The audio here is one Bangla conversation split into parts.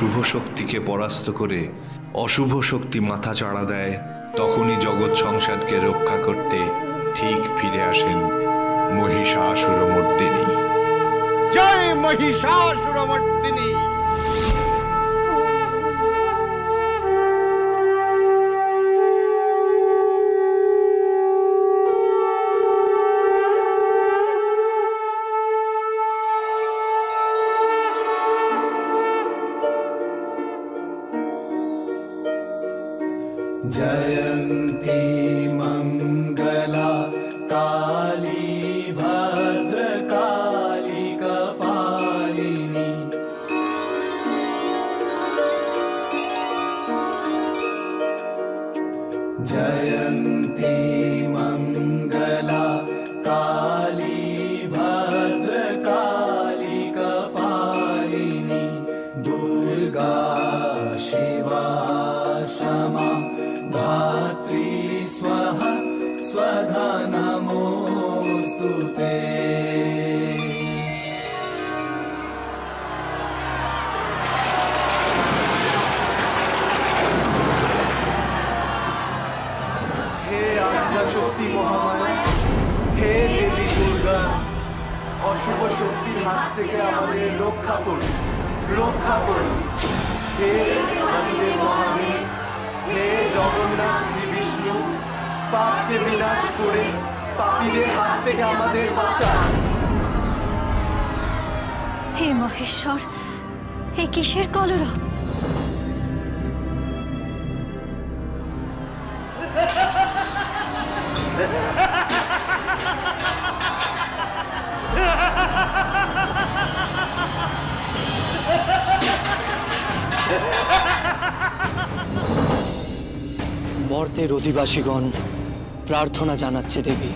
শুভ শক্তিকে পরাস্ত করে অশুভ শক্তি মাথা চাড়া দেয়, তখনই জগৎ সংসারকে রক্ষা করতে ঠিক ফিরে আসেন মহিষাসুরমর্দিনী। জয় মহিষাসুরমর্দিনী। जयन्ती मंगला काली भद्रकाली कपालिनी जयन्ती मंगला काली भद्रकाली कपालिनी दुर्गा शिवा क्षमा धात्री स्वाहा स्वधा नमोस्तुते। हे आद्याशक्ति महामाया, हे देवी दुर्गा, অশুভ শক্তির হাত থেকে আমাদের রক্ষা করুন, রক্ষা করুন। হে আমাদের মহাদেব, হে জগন্নাথ শ্রী বিষ্ণু, পাপকে বিনাশ করে পাপীদের হাত থেকে আমাদের বাঁচান। হে মহেশ্বর, হে কিসের কলরব? মর্তের অধিবাসীগণ প্রার্থনা জানাচ্ছে দেবী।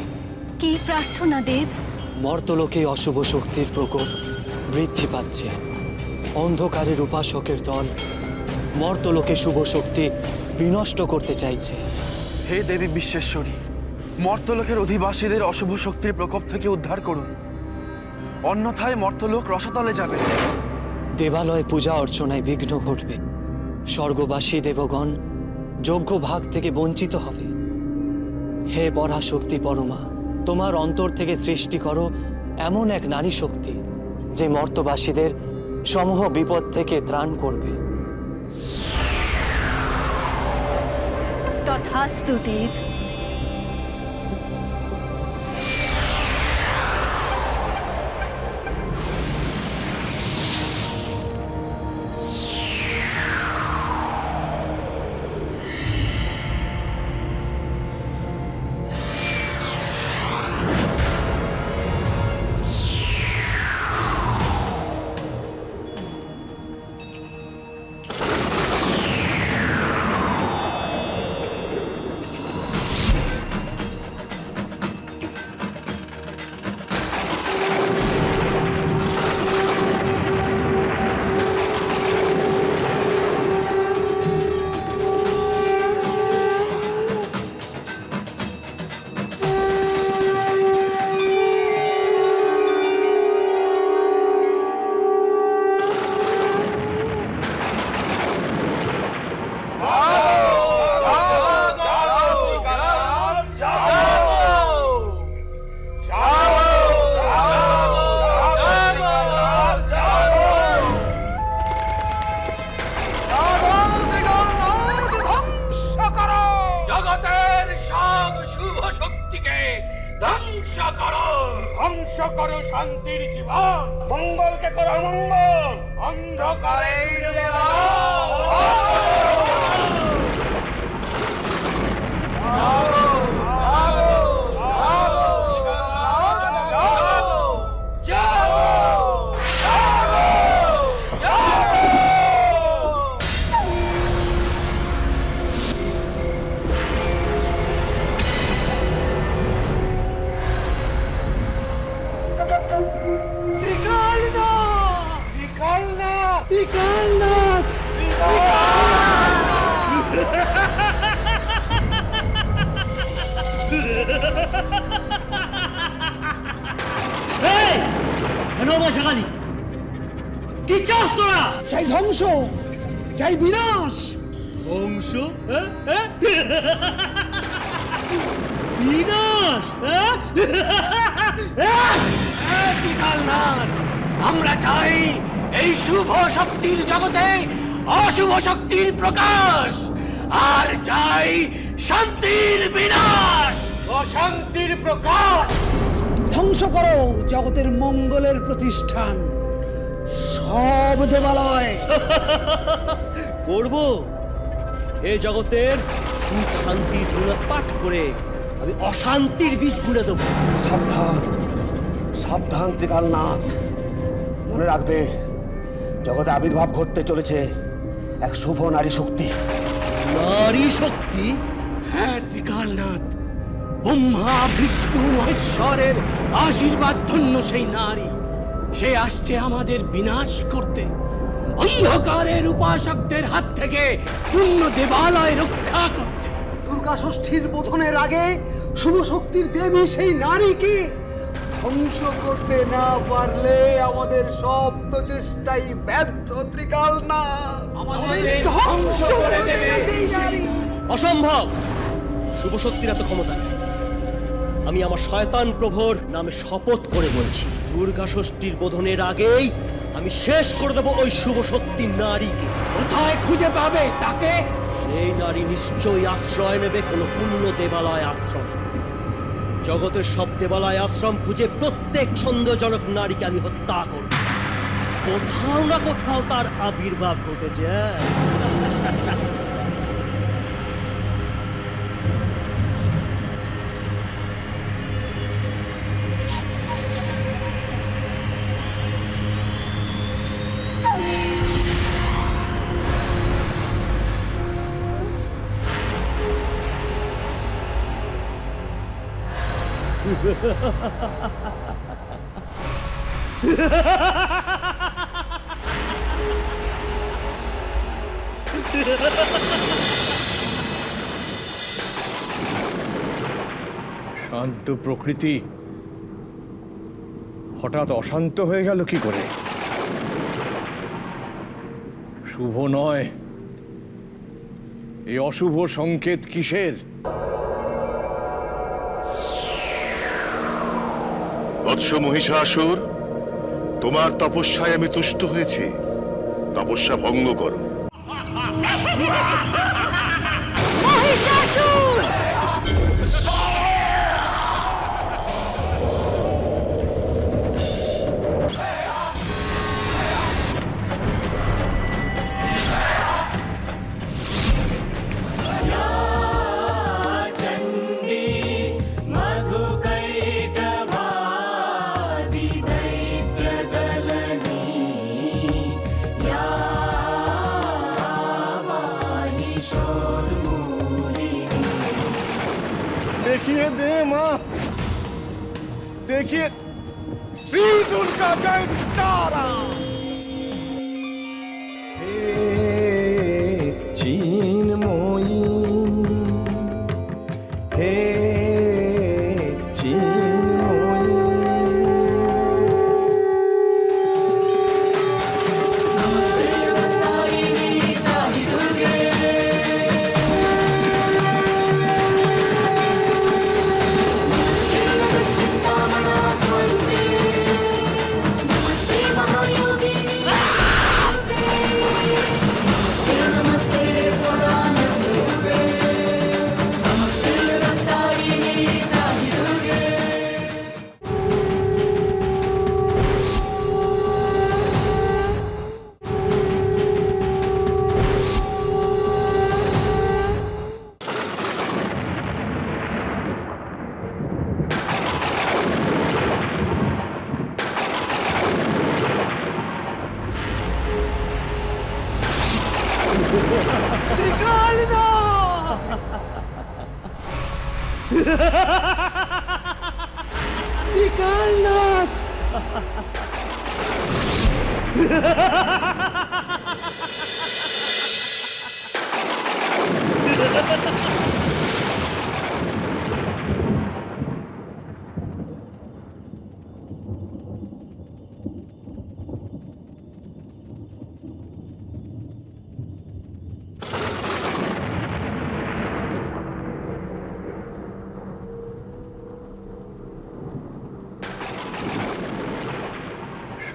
কি প্রার্থনা দেব? মর্তলোকে অশুভ শক্তির প্রকোপ বৃদ্ধি পাচ্ছে। অন্ধকারের উপাসকের দল মর্তলোকে শুভ শক্তি বিনষ্ট করতে চাইছে। হে দেবী বিশ্বেশ্বরী, মর্তলোকের অধিবাসীদের অশুভ শক্তির প্রকোপ থেকে উদ্ধার করুন, অন্যথায় মর্তলোক রসাতলে যাবে। দেবালয় পূজা অর্চনায় বিঘ্ন ঘটবে। স্বর্গবাসী দেবগণ যোগ্য ভাগ থেকে বঞ্চিত হবে। হে পরাশক্তি পরমা, তোমার অন্তর থেকে সৃষ্টি করো এমন এক নারী শক্তি যে মর্তবাসীদের সমূহ বিপদ থেকে ত্রাণ করবে। তথাস্তু দেব। ধ্বংস করো শান্তির জীবন, মঙ্গলকে করো মঙ্গল, অন্ধকারের ত্রিকালনাথ! কেন বাঁচালি? কি চাস তোরা? চাই ধ্বংস, চাই বিনাশ, ধ্বংস, বিনাশ। ত্রিকালনাথ, আমরা চাই এই শুভ শক্তির জগতে অশুভ শক্তির প্রকাশ, আর চাই শান্তির বিনাশ, অশান্তির প্রকাশ। ধ্বংস করো জগতের মঙ্গলের প্রতিষ্ঠান, সব দেবালয়। করব এ জগতের সুখ শান্তির গুণপাঠ করে আমি অশান্তির বীজ বুনে দেব। সাবধান, সাবধান ত্রিকালনাথ, মনে রাখবে জগতে আবির্ভাব ঘটতে চলেছে এক শুভ নারী শক্তি। নারী শক্তি? হ্যাঁ ত্রিকালনাথ, ব্রহ্মা বিষ্ণু মহেশ্বরের আশীর্বাদ ধন্য সেই নারী, সে আসছে আমাদের বিনাশ করতে, অন্ধকারের উপাসকদের হাত থেকে পূর্ণ দেবালয় রক্ষা করতে। দুর্গা ষষ্ঠীর বোধনের আগে শুভ শক্তির দেবী সেই নারীকে ধ্বংস করতে না পারলে আমাদের সব প্রচেষ্টাই ব্যর্থ। ত্রিকালনাথ, আমাদের ধ্বংস করে দেবে সেই নারী। অসম্ভব! শুভ শক্তির এত ক্ষমতা নেই। আমি আমার শয়তান প্রভুর নামে শপথ করে বলছি, দুর্গা ষষ্ঠীর বোধনের আগেই আমি শেষ করে দেব ওই শুভ শক্তির নারীকে। কোথায় খুঁজে পাবে তাকে? সেই নারী নিশ্চয়ই আশ্রয় নেবে কোনো পূর্ণ দেবালয় আশ্রমে। জগতের সব দেবালয় আশ্রম খুঁজে প্রত্যেক সন্দেহজনক নারীকে আমি হত্যা করব। কোথাও না কোথাও তার আবির্ভাব ঘটেছে। শান্ত প্রকৃতি হঠাৎ অশান্ত হয়ে গেল কি করে? শুভ নয়, এই অশুভ সংকেত কিসের? বৎস মহিষাসুর, তোমার তপস্যায় আমি তুষ্ট হয়েছি, তপস্যা ভঙ্গ করো। দেখিয়ে দে মা, দেখিয়ে। শ্রী দুর্গা জয় তারা। হে চিন্ময়ী, হে চিন্ময়ী। ত্রিকালনাথ,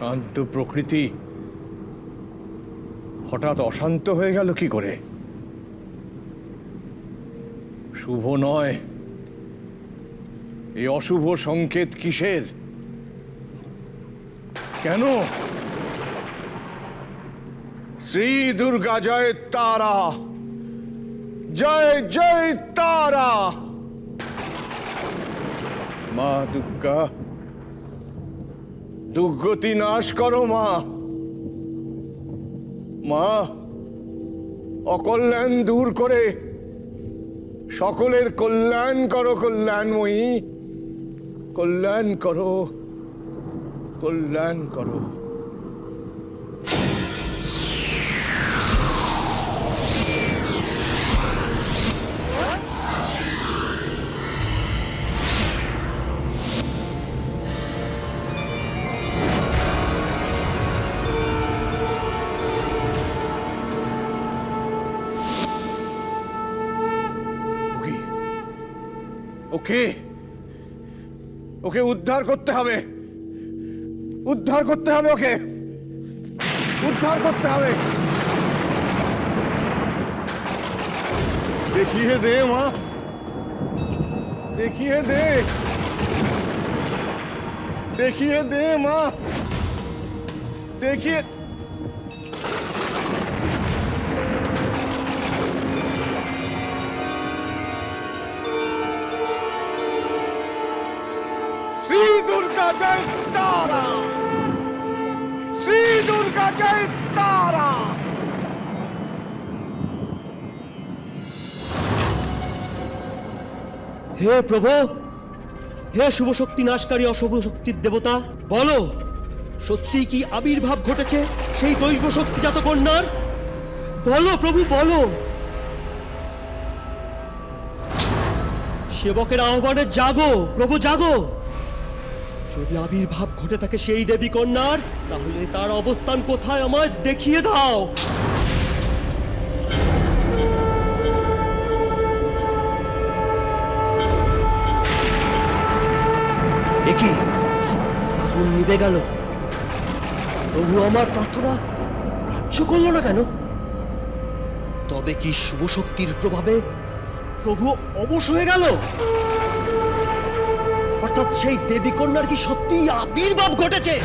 শান্ত প্রকৃতি হঠাৎ অশান্ত হয়ে গেল কি করে? শুভ নয়, এই অশুভ সংকেত কিসের? কেন? শ্রী দুর্গা জয় তারা, জয় জয় তারা। মা দুর্গা, দুর্গতি নাশ করো মা। মা, অকল্যাণ দূর করে সকলের কল্যাণ করো কল্যাণময়ী। কল্যাণ করো, কল্যাণ করো। ওকে ওকে উদ্ধার করতে হবে, উদ্ধার করতে হবে, ওকে উদ্ধার করতে হবে। দেখিয়ে দে মা, দেখিয়ে দে, দেখিয়ে দে মা, দেখিয়ে। শ্রী দুর্গা জয় তারা, শ্রী দুর্গা জয় তারা। হে প্রভু, হে শুভ শক্তি নাশকারী অশুভ শক্তির দেবতা, বলো সত্যি কি আবির্ভাব ঘটেছে সেই দৈব শক্তিজাত কন্যার? বলো প্রভু, বলো। সেবকের আহ্বানে জাগো প্রভু, জাগো। যদি আবির্ভাব ঘটে থাকে সেই দেবী কন্যার, তাহলে তার অবস্থান কোথায় আমায় দেখিয়ে দাও। একি আগুন নিভে গেল, প্রভু আমার প্রার্থনা গ্রাহ্য করল না কেন? তবে কি শুভ শক্তির প্রভাবে প্রভু অবশ হয়ে গেল? অর্থাৎ সেই দেবী কন্যার কি সত্যিই আবির্ভাব ঘটেছে?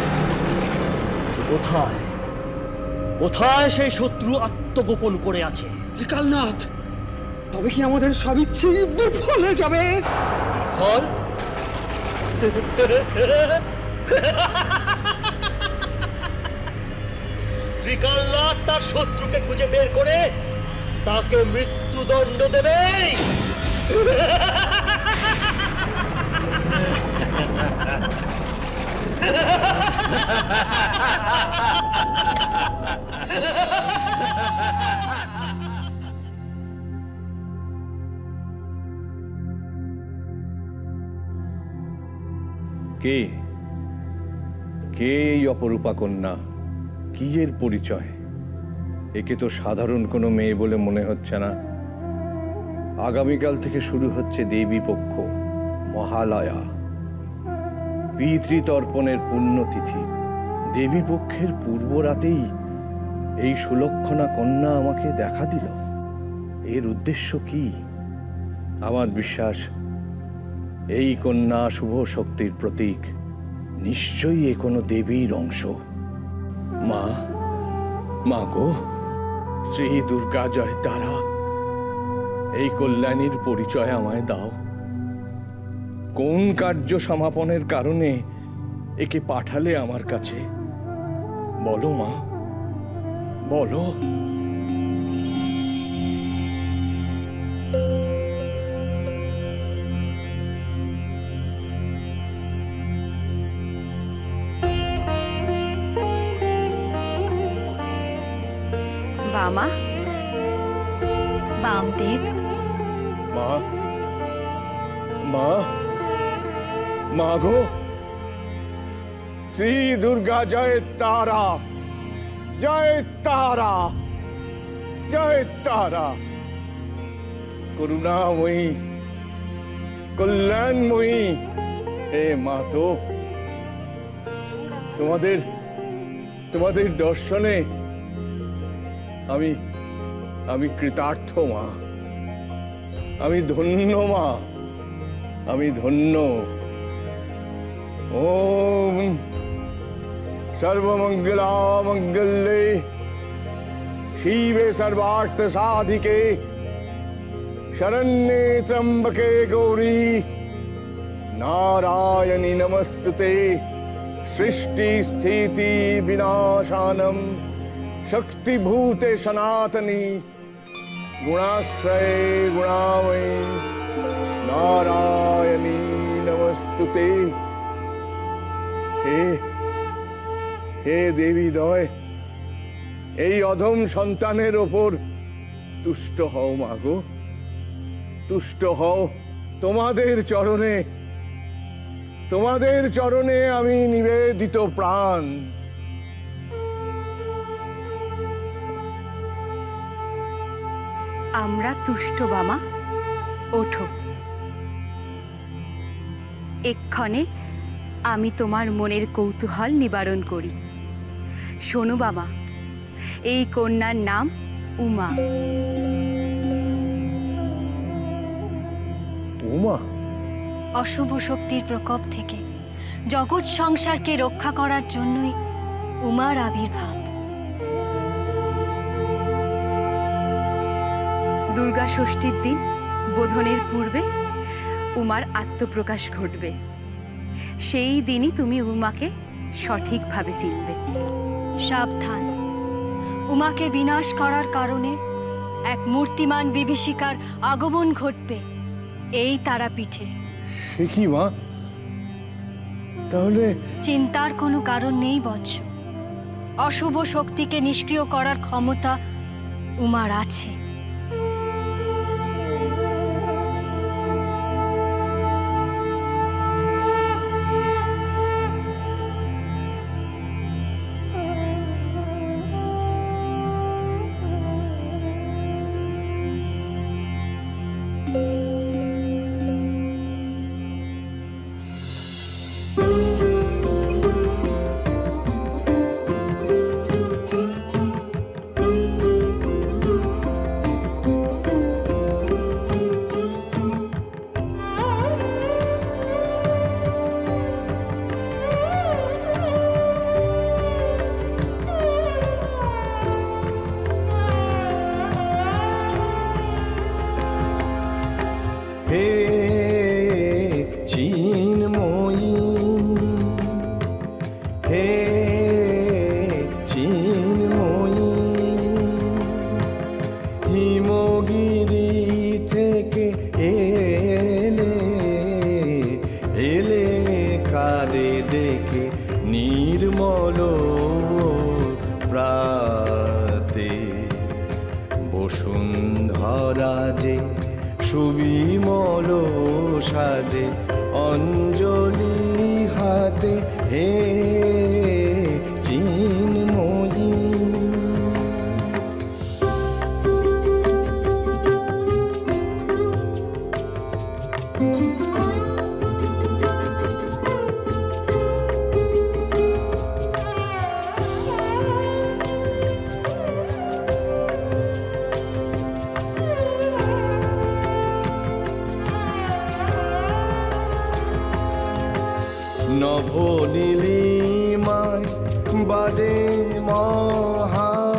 কোথায় কোথায় সেই শত্রু আত্মগোপন করে আছে? ত্রিকালনাথ, তবে কি আমাদের সব ইচ্ছে বিফল হয়ে যাবে? বিফল? ত্রিকালনাথ তার শত্রুকে খুঁজে বের করে তাকে মৃত্যুদণ্ড দেবে। কে কে এই অপরূপা কন্যা? কি এর পরিচয়? একে তো সাধারণ কোনো মেয়ে বলে মনে হচ্ছে না। আগামীকাল থেকে শুরু হচ্ছে দেবী পক্ষ, মহালয়া, পিতৃতর্পণের পুণ্যতিথি। দেবী পক্ষের পূর্ব রাতেই এই সুলক্ষণা কন্যা আমাকে দেখা দিল। এর উদ্দেশ্য কি? আমার বিশ্বাস এই কন্যা শুভ শক্তির প্রতীক। নিশ্চয়ই এ কোনো দেবীর অংশ। মা, মা গো, শ্রী দুর্গা জয় তারা, এই কল্যাণীর পরিচয় আমায় দাও। কোন কার্য সমাপনের কারণে একে পাঠালে আমার কাছে? বলো মা, বলো। বামা, বামদেব, মা, মা, মা গো, শ্রী দুর্গা জয় তারা, জয় তারা, জয় তারা। করুণাময়ী, কল্যাণময়ী হে মা, তো তোমাদের দর্শনে আমি আমি কৃতার্থ মা, আমি ধন্য মা, আমি ধন্য। ওম সর্বমঙ্গলা মঙ্গলে শিবে সর্বার্থ সাধিকে শরণ্যে ত্র্যম্বকে গৌরী নারায়ণী নমস্তুতে। সৃষ্টি স্থিতি বিনাশানম শক্তিভূতে সনাতনী গুণাশ্রয়ে গুণাময়ী নারায়ণী নমস্তুতে। হে হে দেবী দয়, এই অধম সন্তানের ওপর তুষ্ট হও মাগো, তুষ্ট হও। তোমাদের চরণে আমি নিবেদিত প্রাণ। আমরা তুষ্ট বামা, ওঠো। এক্ষণে আমি তোমার মনের কৌতূহল নিবারণ করি। শোনো বামা, এই কন্যার নাম উমা। উমা? অশুভ শক্তির প্রকোপ থেকে জগৎ সংসারকে রক্ষা করার জন্যই উমার আবির্ভাব। দুর্গা ষষ্ঠীর দিন বোধনের পূর্বে উমার আত্মপ্রকাশ ঘটবে। সেই দিনই তুমি উমাকে সঠিকভাবে চিনবে। সাবধান, উমাকে বিনাশ করার কারণে এক মূর্তিমান বিভীষিকার আগমন ঘটবে এই তারাপীঠে। সে কি মা? তাহলে চিন্তার কোনো কারণ নেই বৎস। অশুভ শক্তিকে নিষ্ক্রিয় করার ক্ষমতা উমার আছে। হে চিন্ময়ী, হে চিন্ময়ী, হিমগিরি থেকে এলে কারে ডেকে নির্মল প্রাতে। বসুন্ধরা যে সুবিমল সাজে অঞ্জলি হাতে, হে চিন্ময়ী। নভনীলিমায় বাজে মহাভেদী,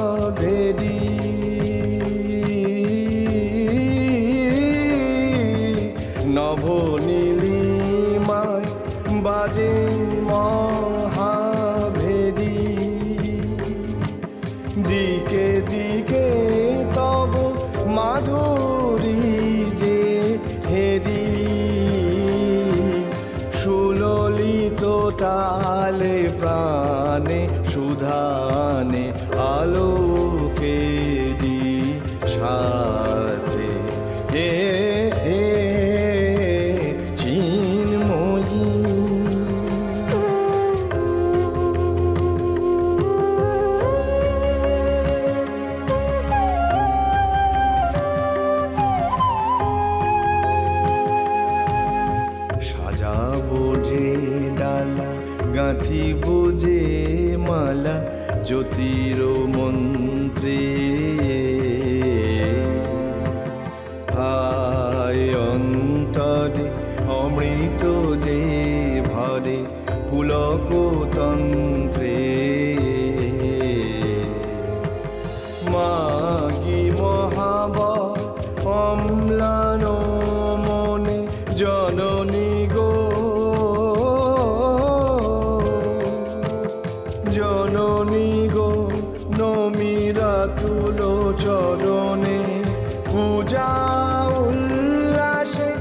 নভনীলিমায় বাজে মহাভেদী। দিকে দিকে তব মাধুরী যে হেরি, সুললিত তালে প্রাণে সুধানে আলোকে দি সাথে, হে হে চিন্ময়ী। সাজাবো যে ডালা, গাঁথিব যে মালা, জ্যোতির মন্ত্রে হায় অন্তরে অমৃত যে ভরে পুলক তন্ত্রে মাগি মহাবল অম্লান মনে জননী গো জননী গো নমিরা তুলো চরণে পূজা উল্লাসে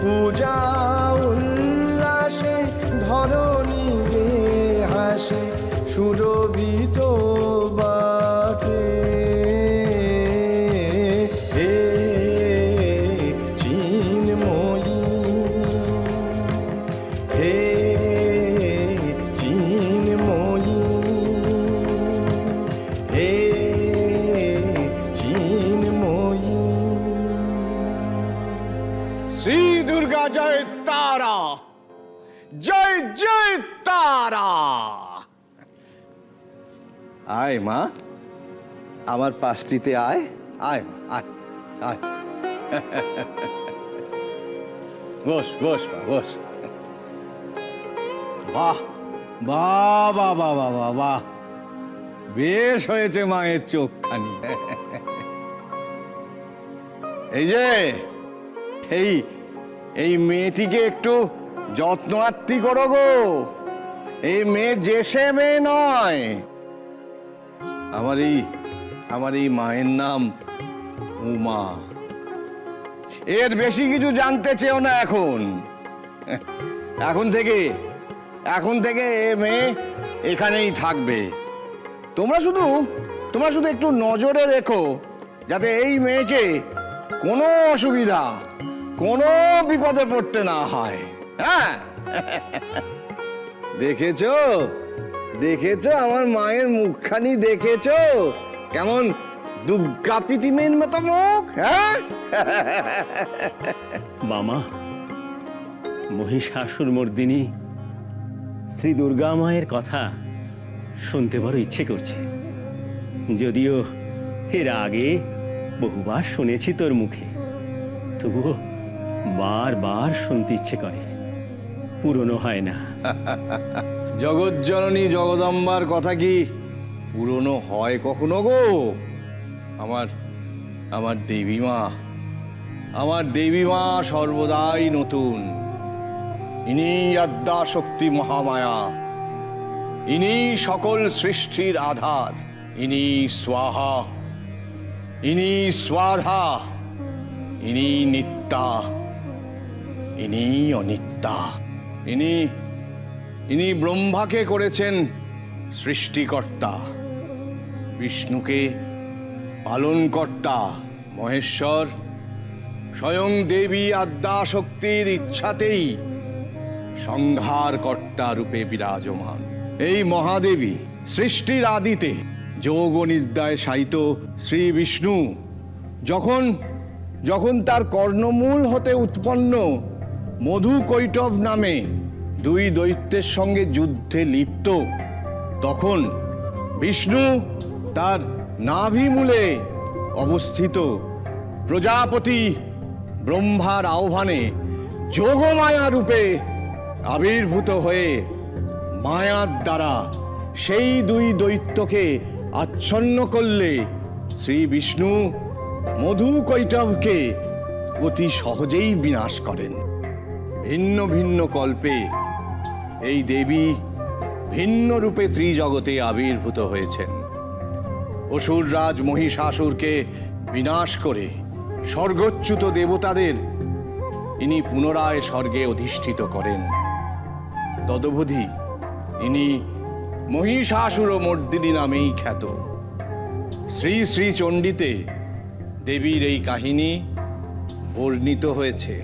পূজা উল্লাসে ধরণী যে হাসে সুরভিত বাতে হে চিন্ময়ী হে চিন্ময়ী হে চিন্ময়ী শ্রী দুর্গা জয় তারা, জয় জয় তারা। আয় মা, আমার পাশটিতে আয়, আয় মা, আয় আয়। বস বস মা, বস। বাহ বাহ বাহ বাহ বাহ বাহ বাহ, বেশ হয়েছে মায়ের চোখখানি। এই যে এই এই মেয়েটিকে একটু যত্ন আত্তি করো গো। এই মেয়ে যে সে মেয়ে নয়। আমার এই মায়ের নাম উমা। এর বেশি কিছু জানতে চেও না এখন। এখন থেকে এ মেয়ে এখানেই থাকবে। তোমরা শুধু একটু নজরে রেখো যাতে এই মেয়েকে কোনো অসুবিধা, কোনো বিপদে পড়তে না হয়। হ্যাঁ, দেখেছো আমার মায়ের মুখখানি, দেখেছো কেমন দুর্গা পিতিমের মতো মুখ। হ্যাঁ, মামা, মহিষাসুর মর্দিনী শ্রী দুর্গা মায়ের কথা শুনতে বড় ইচ্ছে করছে। যদিও এর আগে বহুবার শুনেছি তোর মুখে, তবুও বারবার শুনতে ইচ্ছে করে, পুরনো হয় না। জগজ্জননী জগদম্বার কথা কি পুরনো হয় কখনো গো? আমার দেবী মা সর্বদাই নতুন। ইনি আদ্যা শক্তি মহামায়া, ইনি সকল সৃষ্টির আধার। ইনি স্বাহা, ইনি স্বাধা, ইনি নিত্যা, ইনি অনিত্যা। ইনি ব্রহ্মাকে করেছেন সৃষ্টিকর্তা, বিষ্ণুকে পালনকর্তা, মহেশ্বর স্বয়ং দেবী আদ্যা শক্তির ইচ্ছাতেই সংহারকর্তা রূপে বিরাজমান। এই মহাদেবী সৃষ্টির আদিতে যোগ নিদ্রায় শায়িত শ্রী বিষ্ণু যখন তার কর্ণমূল হতে উৎপন্ন মধু কৈটব নামে দুই দৈত্যের সঙ্গে যুদ্ধে লিপ্ত, তখন বিষ্ণু তার নাভিমূলে অবস্থিত প্রজাপতি ব্রহ্মার আহ্বানে যোগমায়া রূপে আবির্ভূত হয়ে মায়ার দ্বারা সেই দুই দৈত্যকে আচ্ছন্ন করলে শ্রী বিষ্ণু মধু কৈটবকে অতি সহজেই বিনাশ করেন। ভিন্ন ভিন্ন কল্পে এই দেবী ভিন্ন রূপে ত্রিজগতে আবির্ভূত হয়েছেন। অসুররাজ মহিষাসুরকে বিনাশ করে স্বর্গচ্যুত দেবতাদের ইনি পুনরায় স্বর্গে অধিষ্ঠিত করেন। তদবধি ইনি মহিষাসুর মর্দিনী নামেই খ্যাত। শ্রী শ্রী চণ্ডীতে দেবীর এই কাহিনী বর্ণিত হয়েছে।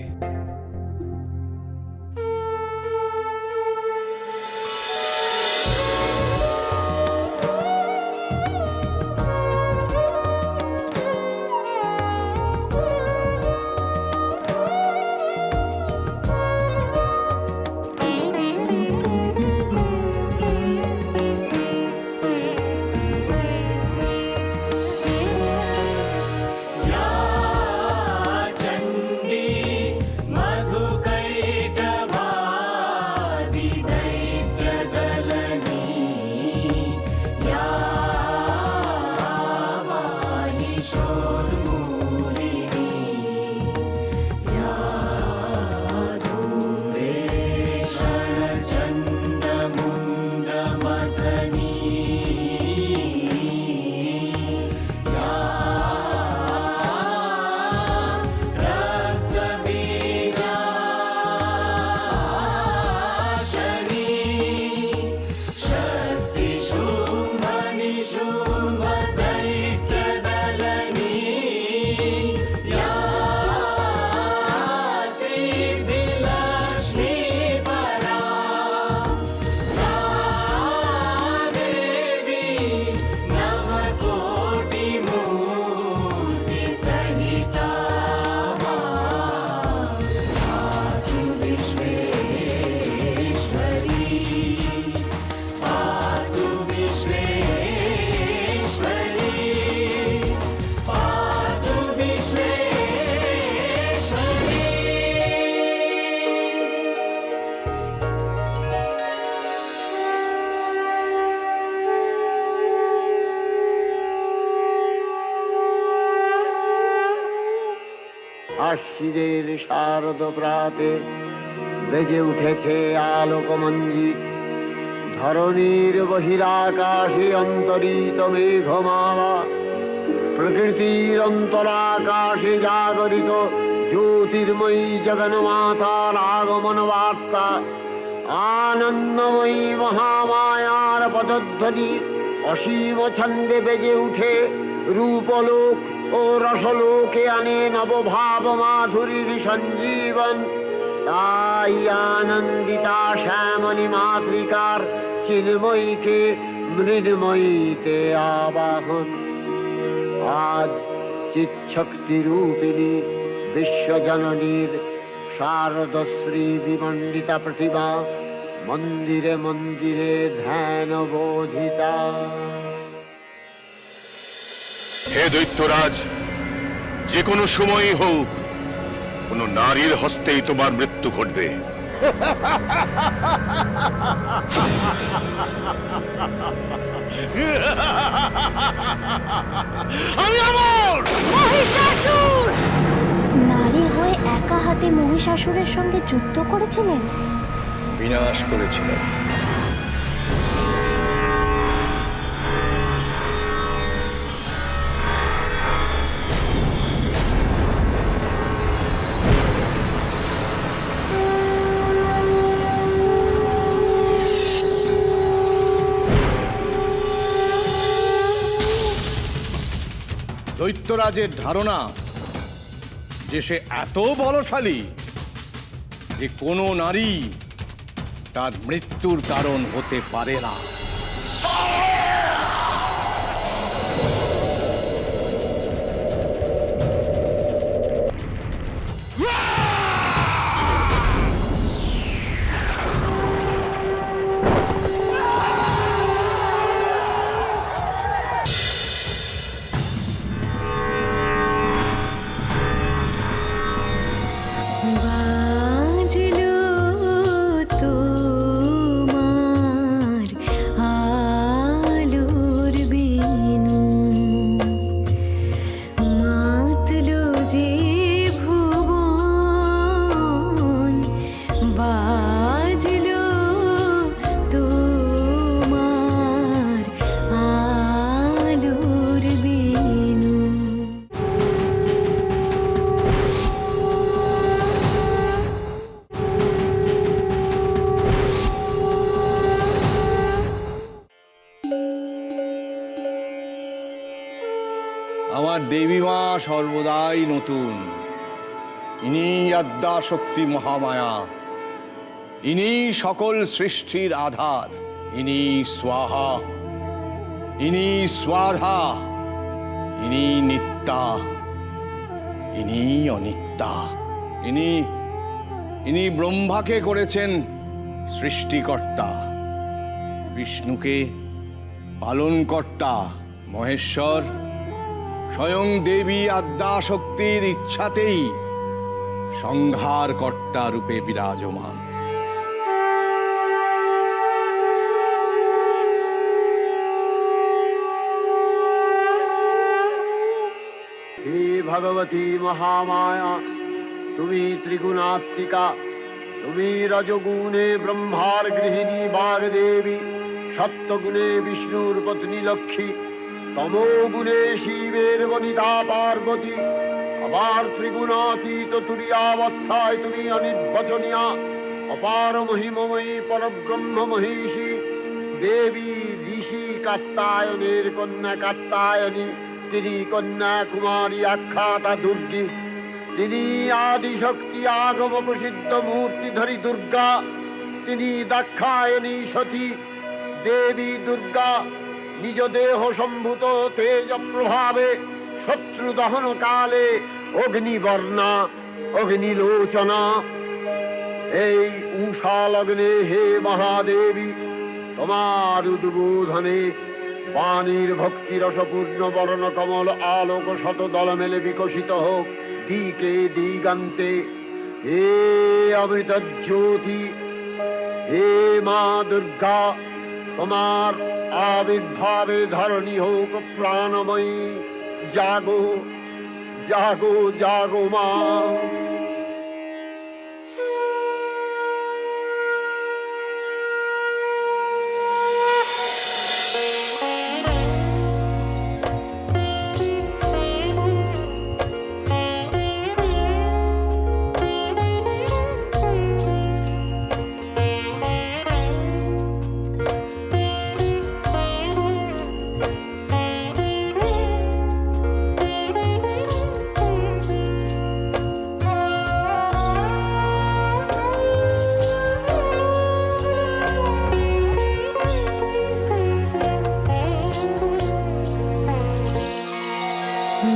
ভাষ্যীদের শারদ প্রাতে বেজে উঠেছে আলোকমঞ্জিত। ধরণীর বহিরাকাশে অন্তরিত মেঘমালা, প্রকৃতির অন্তরাকাশে জাগরিত জ্যোতির্ময়ী জগন্মাতার আগমন বার্তা, আনন্দময়ী মহামায়ার পদধ্বনি অসীম ছন্দে বেজে উঠে রূপলোক ও রসলোকে আনে নবভাব মাধুরীর সঞ্জীবন। তাই আনন্দিতা শ্যামলী মাতৃকার চিন্ময়ীকে মৃন্ময়ীতে আবাহন। আজ চিৎশক্তি রূপিণী বিশ্বজননীর শারদশ্রী বিমণ্ডিতা প্রতিমা মন্দিরে মন্দিরে ধ্যান বোধিতা। হে দৈত্যরাজ, যে কোনো সময়ই হোক কোনো নারীর হস্তেই তোমার মৃত্যু ঘটবে। নারী হয়ে একা হাতে মহিষাসুরের সঙ্গে যুদ্ধ করেছিলেন, বিনাশ করেছিলেন। দৈত্যরাজের ধারণা যে সে এত বলশালী যে কোনো নারী তার মৃত্যুর কারণ হতে পারে না। আমার দেবী মা সর্বদাই নতুন। ইনি আদ্যা শক্তি মহামায়া, ইনি সকল সৃষ্টির আধার। ইনি স্বাহা, ইনি স্বাধা, ইনি নিত্যা, ইনি অনিত্যা। ইনি ব্রহ্মাকে করেছেন সৃষ্টিকর্তা, বিষ্ণুকে পালনকর্তা, মহেশ্বর স্বয়ং দেবী আদ্যা শক্তির ইচ্ছাতেই সংহার কর্তা রূপে বিরাজমান। হে ভগবতী মহামায়া, তুমি ত্রিগুণাত্মিকা, তুমি রজগুণে ব্রহ্মার গৃহিণী বাগদেবী, সত্যগুণে বিষ্ণুর পত্নী লক্ষ্মী, তমোগুণে শিবের বনিতা পার্বতী, আবার ত্রিগুণাতীত তুরীয়াবস্থায় তুমি অনির্বচনীয়া, অপার মহিমময়ী পরব্রহ্ম মহিষী দেবী ঋষি কাত্তায়নের কন্যা কাত্তায়নী। তিনি কন্যা কুমারী আখ্যাতা দুর্গী, তিনি আদিশক্তি আগম প্রসিদ্ধ মূর্তিধরী দুর্গা। তিনি দাক্ষায়ণী সতী দেবী দুর্গা নিজ দেহ সম্ভূত তেজ প্রভাবে শত্রু দহন কালে অগ্নিবর্ণা অগ্নিলোচনা। এই উষা লগ্নে হে মহাদেবী, তোমার উদ্বোধনে পানির ভক্তি রসপূর্ণ বর্ণ কমল আলোক শত দল মেলে বিকশিত হোক দিকে দিগান্তে। হে অমৃত জ্যোতি, হে মা দুর্গা, তোমার আবির্ভাবে ধরণী হোক প্রাণময়ী। জাগো জাগো জাগো মা।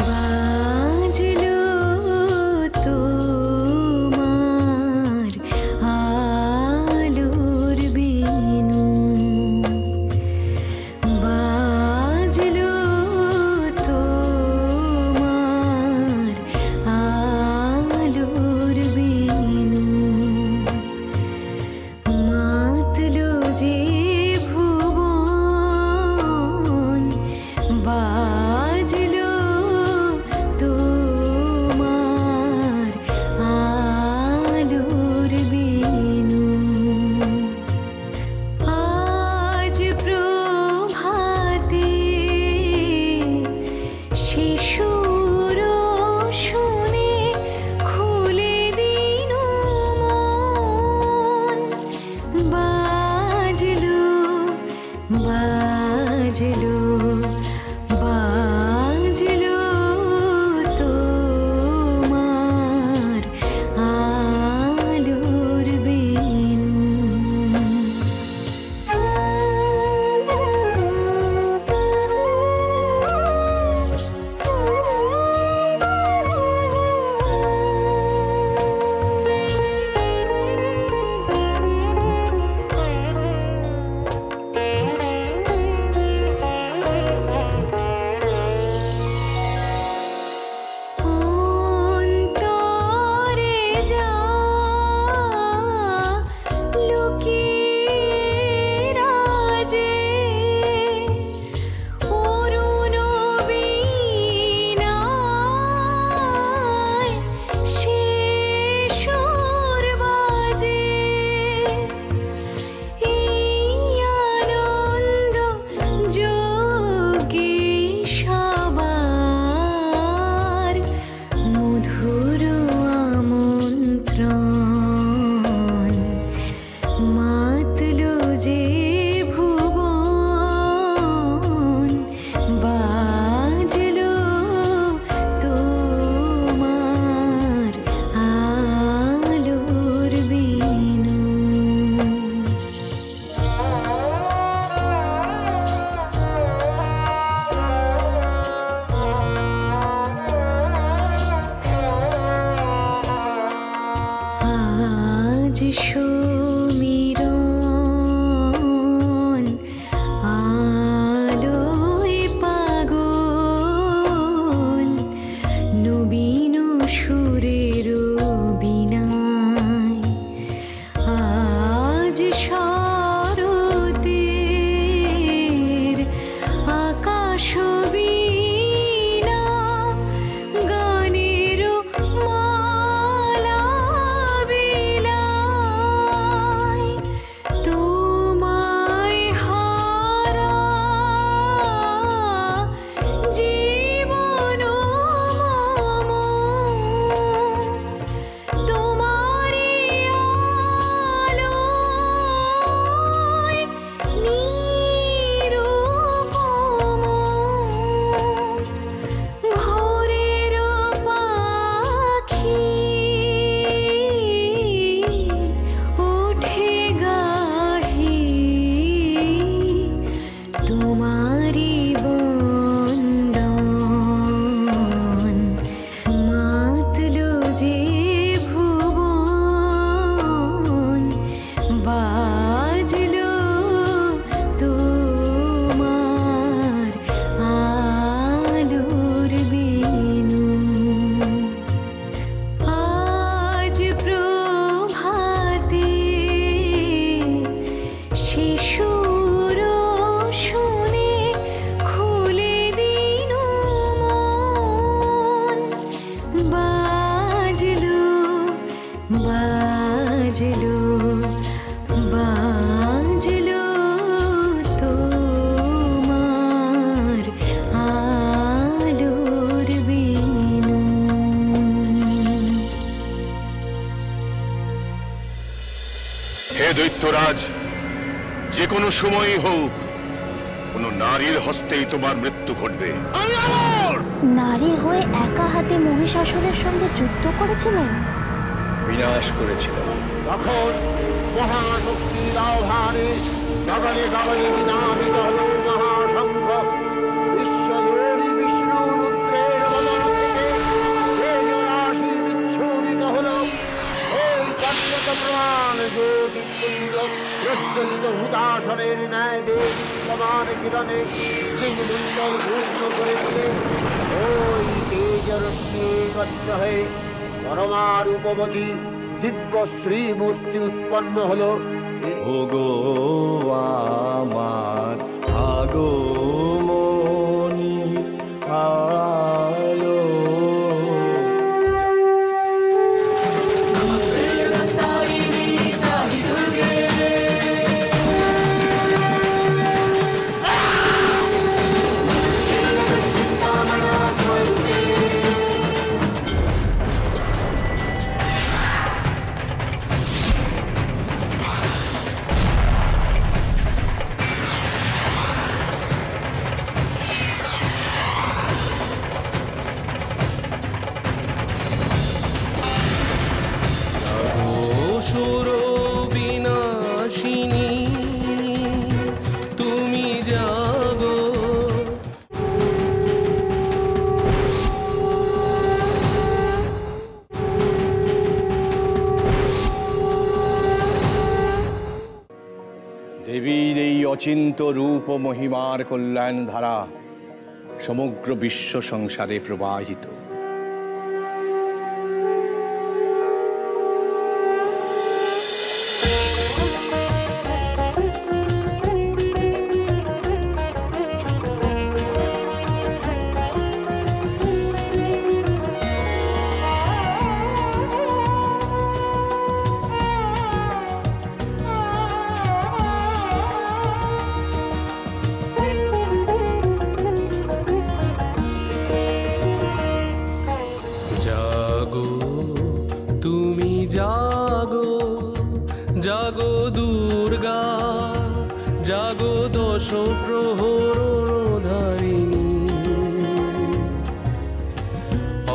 বাজলো তোমার আলোর বিনু, বাজলো তোমার আলোর বিনু, মাতলো যে ভুবন, বাজলো তোমার আলোর বিনু। আজ প্রভাতে শিশুর শুনে খুলে দিন মন, বাজলো বাজলো বাজলো তোমার আলোর বিনু। অন্তরে যা লুকিয়ে রাজে, অরুণ বীণায় সে সুর বাজে, এই আনন্দ যোগে সবার মধুর আমন্ত্রণ, মাতলো যে ভুবন, বাজলো তোমার আলোর বিনু। আজ সমীরণ আলোয় পাগল, নবীন সুরের বীণায়, আজ শরতের আকাশ বীণা গানের মালা বিলায়। বাজলো তোমার আলোর বেনু। হে দৈত্যরাজ, যে কোনো সময়ই হোক কোনো নারীর হস্তেই তোমার মৃত্যু ঘটবে। নারী হয়ে একা হাতে মহিষাসুরের সঙ্গে যুদ্ধ করেছিলেন। বিনাশ করেছিলাম। তখন মহাশক্তির আহ্বানে গগনে গগনে নামিত হল মহাশঙ্খ। বিশ্বজোড়ী বিষ্ণু রুদ্রের বদন থেকে তেজরাশি বিচ্ছুরিত হল। ওই জাগ্রত প্রাণ জ্যোতিপুঞ্জ প্রজ্বলিত হুতাসনের ন্যায় দেবী সমান কিরণে সিংমণ্ডল পূর্ণ করে দিলে ওই তেজরশ্মিবদ্ধ হয়ে পরমার উপবতী দিব্য শ্রীমূর্তি উৎপন্ন হলো। ওগো আমার আগমনী আলো। অসুর বিনাশিনী তুমি জাগো। দেবীর এই অচিন্ত রূপ ও মহিমার কল্যাণ ধারা সমগ্র বিশ্ব সংসারে প্রবাহিত। জাগো তুমি জাগো, জাগো দুর্গা, জাগো দশ প্রহরধারিণী।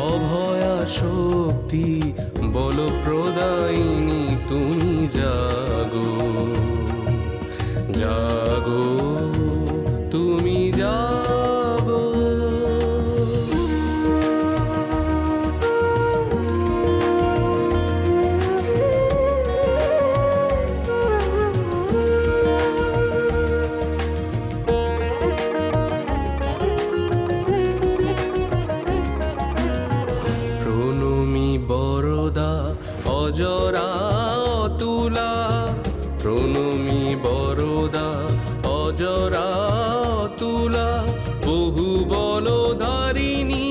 অভয়া শক্তি বল প্রদায়িনী তুমি জাগো, জাগো তুমি জাগো। প্রণমি বরদা অজরা অতুলা, প্রণমি বরদা অজরা অতুলা। বহু বলধারিণী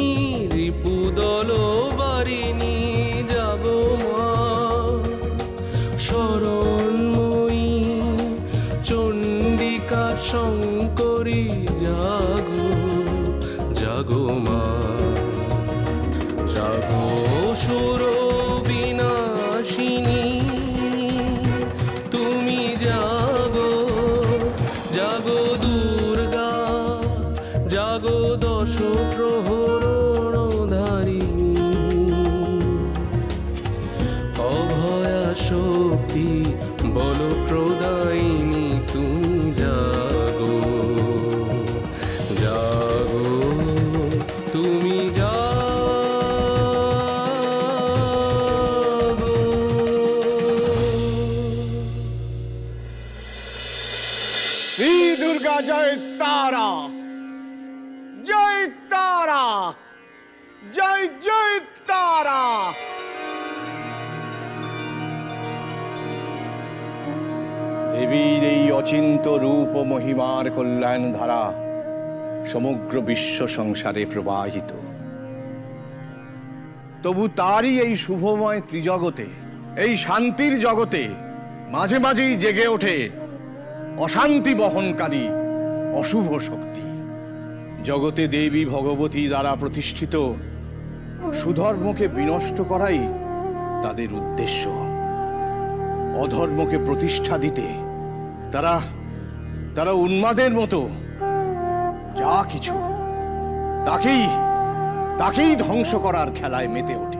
রিপুদল বারিণী যাগো মা। শরণময়ী চণ্ডিকা শঙ্করী জাগো, জাগো মা। জাগো অসুর বিনাশিনী তুমি জাগো, জাগো দুর্গা, জাগো দশ প্রহরধারিণী। অভয়া শক্তি বল প্রদায়িনী তুমি জাগো, জাগো তুমি জাগো। শ্রী দুর্গা জয় তারা, জয় তারা, জয় জয় তারা। দেবীর এই অচিন্ত রূপ ও মহিমার কল্যাণ ধারা সমগ্র বিশ্ব সংসারে প্রবাহিত। তবু তারই এই শুভময় ত্রিজগতে, এই শান্তির জগতে মাঝে মাঝেই জেগে ওঠে অশান্তি বহনকারী অশুভ শক্তি। জগতে দেবী ভগবতী দ্বারা প্রতিষ্ঠিত সুধর্মকে বিনষ্ট করাই তাদের উদ্দেশ্য। অধর্মকে প্রতিষ্ঠা দিতে তারা তারা উন্মাদের মতো যা কিছু তাকেই ধ্বংস করার খেলায় মেতে ওঠে।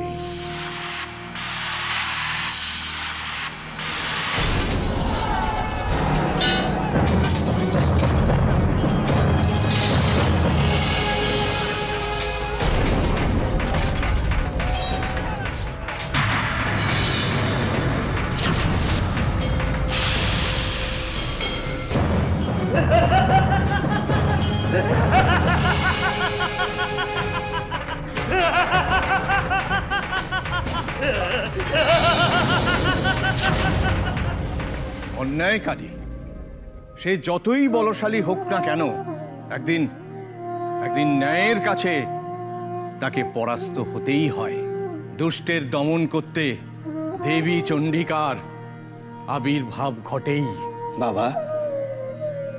অন্যায়কারী সে যতই বলশালী হোক না কেন, একদিন ন্যায়ের কাছে তাকে পরাস্ত হতেই হয়। দুষ্টের দমন করতে দেবী চণ্ডিকার আবির্ভাব ঘটেই। বাবা,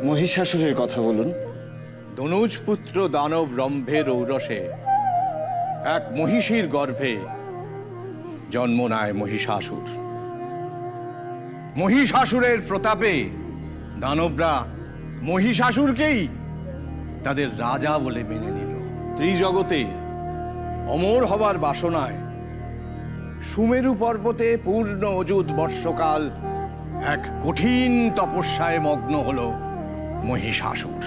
মহিষাসুরের কথা বলুন। দনুজ পুত্র দানব রম্ভের ঔরসে এক মহিষীর গর্ভে জন্ম নেয় মহিষাসুর। মহিষাসুরের প্রতাপে দানবরা মহিষাসুরকেই তাদের রাজা বলে মেনে নিল। ত্রিজগতে অমর হবার বাসনায় সুমেরু পর্বতে পূর্ণ অযুত বর্ষকাল এক কঠিন তপস্যায় মগ্ন হল মহিষাসুর।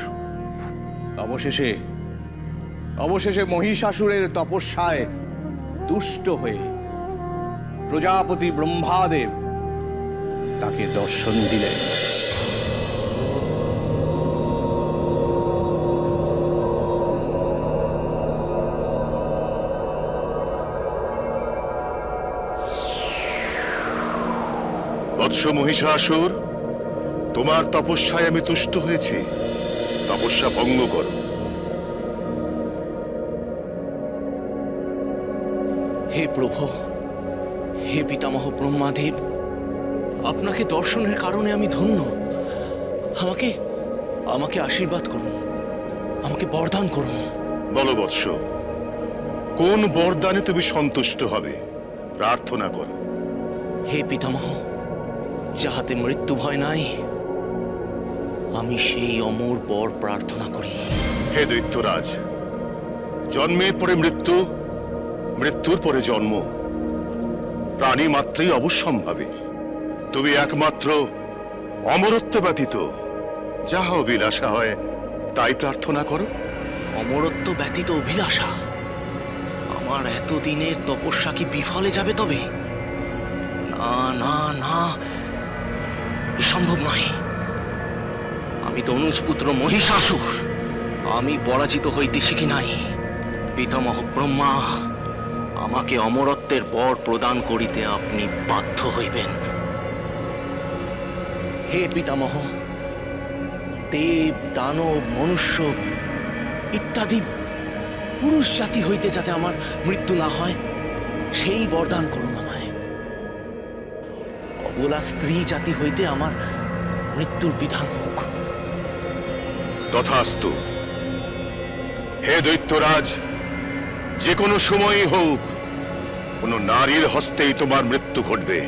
অবশেষে মহিষাসুরের তপস্যায় তুষ্ট হয়ে প্রজাপতি ব্রহ্মাদেব তাকে দর্শন দিলেন। বৎস মহিষাসুর, তোমার তপস্যায় আমি তুষ্ট হয়েছি, তপস্যা ভঙ্গ করো। হে প্রভু, হে পিতামহ ব্রহ্মাদেব, আপনাকে দর্শনের কারণে আমি ধন্য। আমাকে আশীর্বাদ করুন, আমাকে বরদান করুন। বলো বৎস, কোন বরদানে তুমি সন্তুষ্ট হবে? প্রার্থনা করো। হে পিতামহ, যাহাতে মৃত্যু ভয় নাই, আমি সেই অমর বর প্রার্থনা করি। হে দৈত্যরাজ, জন্মের পরে মৃত্যু, মৃত্যুর পরে জন্ম প্রাণী মাত্রই অবশ্যম্ভাবী। তুমি একমাত্র অমরত্ব ব্যতীত যাহা অভিলাষা হয় তাই প্রার্থনা করো। অমরত্ব ব্যতীত অভিলাষা? আমার এতদিনের তপস্যা কি বিফলে যাবে তবে? না না না, এ সম্ভব নয়। আমি দনুজ পুত্র মহিষাসুর, আমি পরাজিত হইতে শিখি নাই। পিতামহ ব্রহ্মা, আমাকে অমরত্বের বর প্রদান করিতে আপনি বাধ্য হইবেন। হে পিতামহ, দেব দানব মনুষ্য ইত্যাদি পুরুষ জাতি হইতে যাতে আমার মৃত্যু না হয় সেই বরদান করুন আমায়। অবলা স্ত্রী জাতি হইতে আমার মৃত্যুর বিধান হোক। তথাস্তু। হে দৈত্যরাজ, যে কোনো সময়ই হোক কোনো নারীর হস্তেই তোমার মৃত্যু ঘটবে।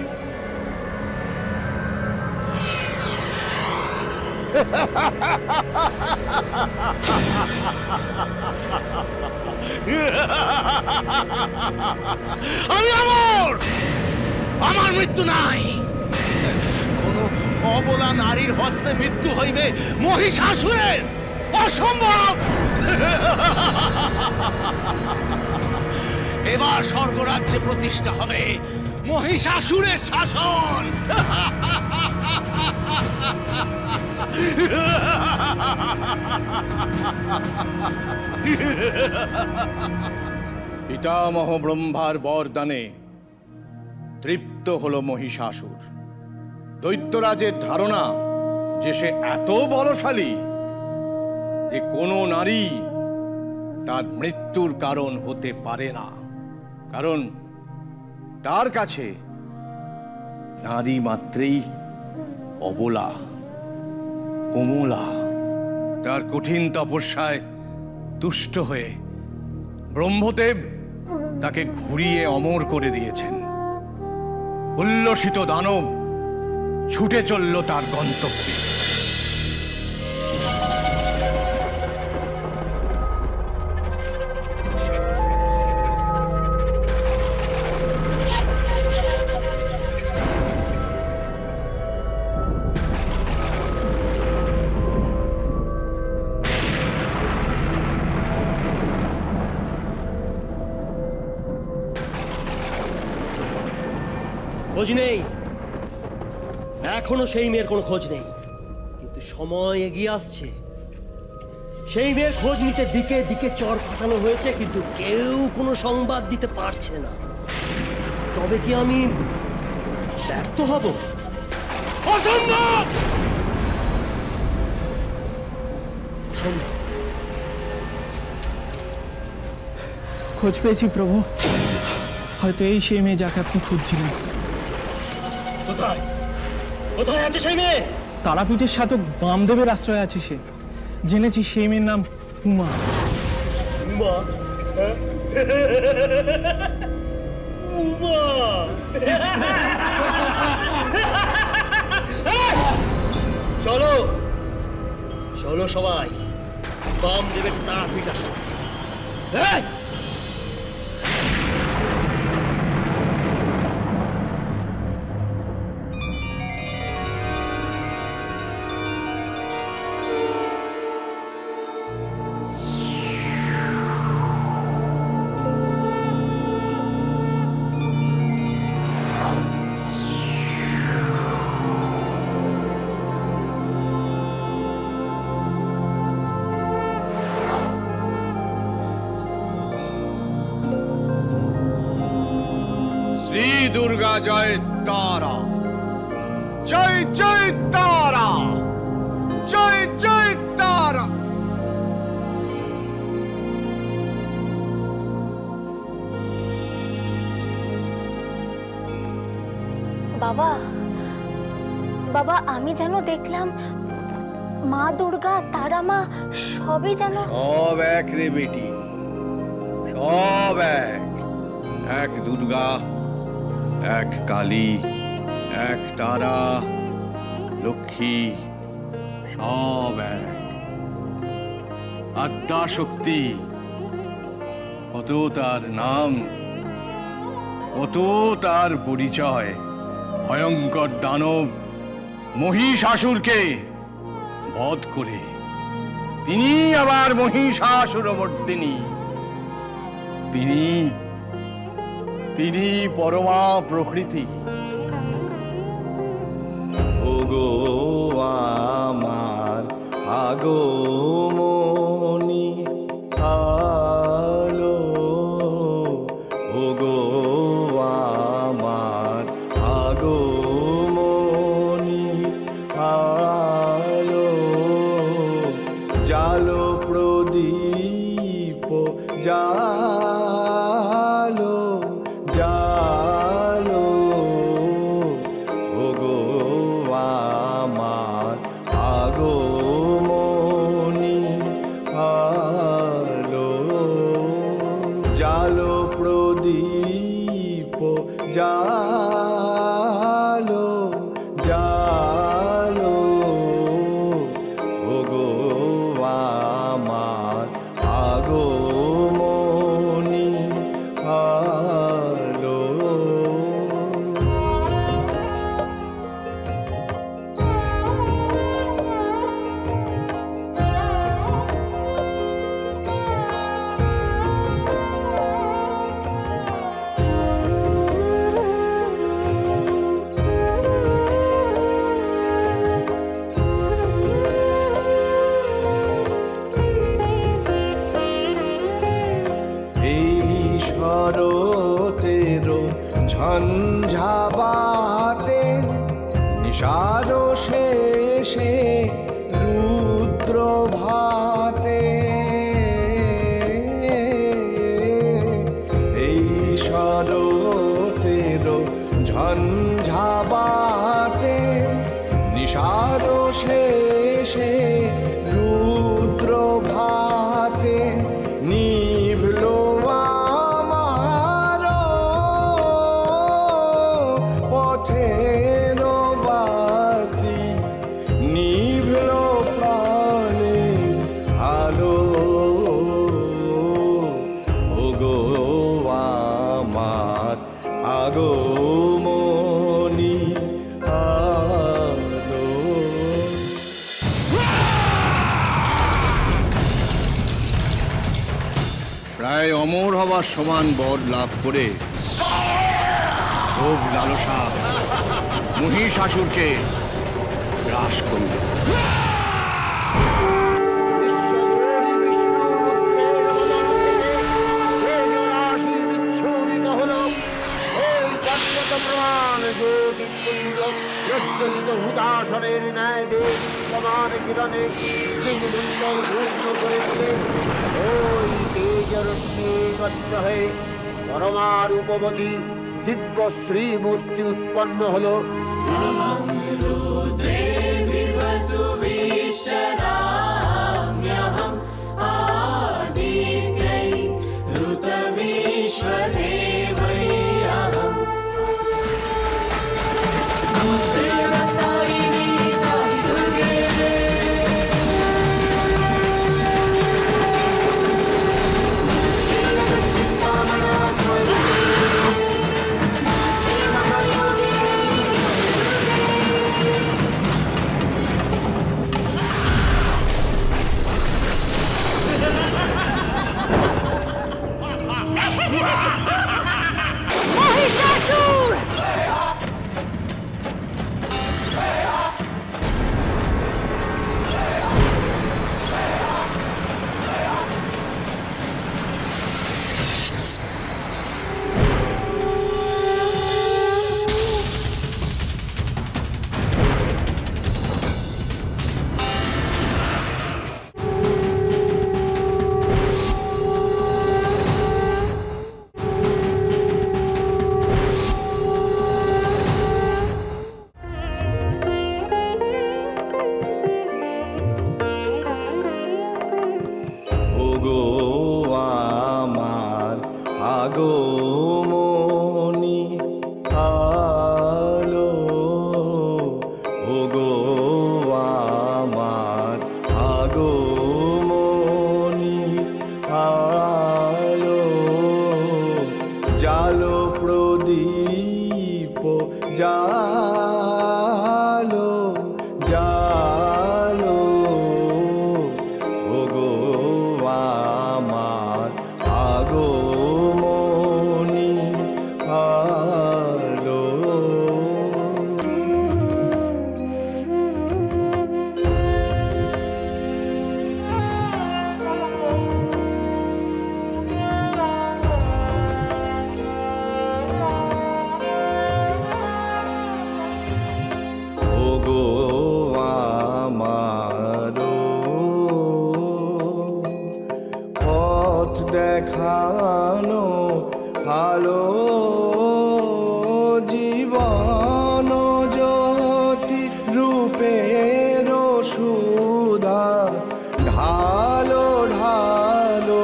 আমি অমর, আমার মৃত্যু নাই। কোন অবলা নারীর হস্তে মৃত্যু হইবে মহিষাসুরের? অসম্ভব। এবার স্বর্গরাজ্যে প্রতিষ্ঠা হবে মহিষাসুরের শাসন। পিতামহ ব্রহ্মার বরদানে তৃপ্ত হল মহিষাসুর। দৈত্যরাজের ধারণা যে সে এত বলশালী যে কোনো নারী তার মৃত্যুর কারণ হতে পারে না, কারণ তার কাছে নারী মাত্রেই অবলা, কোমলা, তার কঠিন তপস্যায় তুষ্ট হয়ে ব্রহ্মদেব তাকে ঘুরিয়ে অমর করে দিয়েছেন। উল্লসিত দানব ছুটে চলল তার গন্তব্যে। খোঁজ নেই, এখনো সেই মেয়ের কোনো খোঁজ নেই। কিন্তু সময় এগিয়ে আসছে, সেই মেয়ের খোঁজ নিতে দিকে দিকে চর ফাটানো হয়েছে, কিন্তু কেউ কোনো সংবাদ দিতে পারছে না। তবে কি আমি ব্যর্থ হব? অসম্ভব! অসম্ভব। খোঁজ পেয়েছি প্রভু, হয়তো এই সেই মেয়ে যাকে আপনি খুঁজছিলেন। কোথায় কোথায় আছে সেই মেয়ে? তারাপীঠের সাথে বামদেবের আশ্রয় আছে সে। জেনেছি সেই মেয়ের নাম উমা। উমা? হ্যাঁ? উমা! চলো চলো সবাই বামদেবের তারাপীঠ আশ্রমে। এই! শ্রী দুর্গা জয় তারা, জয় জয় তারা, জয় জয় তারা। বাবা, বাবা, আমি যেন দেখলাম মা দুর্গা, তারা মা সবই যেন সব এক রে বেটি, সব এক। এক দুর্গা, এক কালী, এক তারা, লক্ষ্মী, সব এক। আদ্যা শক্তি, কত তার নাম, কত তার পরিচয়। ভয়ঙ্কর দানব মহিষাসুরকে বধ করে তিনি আবার মহিষাসুরমর্দিনী। তিনি পরমা প্রকৃতি। ওগো আমার আগমনী আলো, ওগো আমার আগমনী আলো, জালো প্রদীপ জালো, জালো, ওগো আমার আগমনী আলো, জালো প্রদীপ জালো, জালো, ওগো আমার আগমনী আলো। শরতেরো ঝঞ্ঝাবাতে নিশারো শেষে রুদ্র ভাতে, এই শরতেরো ঝঞ্ঝাবাতে নিশারো শেষে রুদ্র ভাতে নিভলো আমার পথের বাতি, নিভলো প্রাণে আলো। ওগো আমার আগমনী আলো। প্রায় অমর হবার সমান বর লাভ করে ভোগ লালসা মহিষাসুরকে গ্রাস করল। হুতাশনের ন্যায় দেব সমান কিরণে সিংহমণ্ডল পূর্ণ করে দিলে ওই তেজরশ্মিবদ্ধ হয়ে পরমা রূপবতী দিব্য শ্রীমূর্তি উৎপন্ন হলো। ওগো আমার আগমনী আলো। ওগো আমার আগমনী আলো। জালো প্রদীপ জালো জালো। ওগো আমার আগমনী আলো। ওগো আমারো পথ দেখানো আলো। জীবন জ্যোতি রূপের সুধা ঢালো ঢালো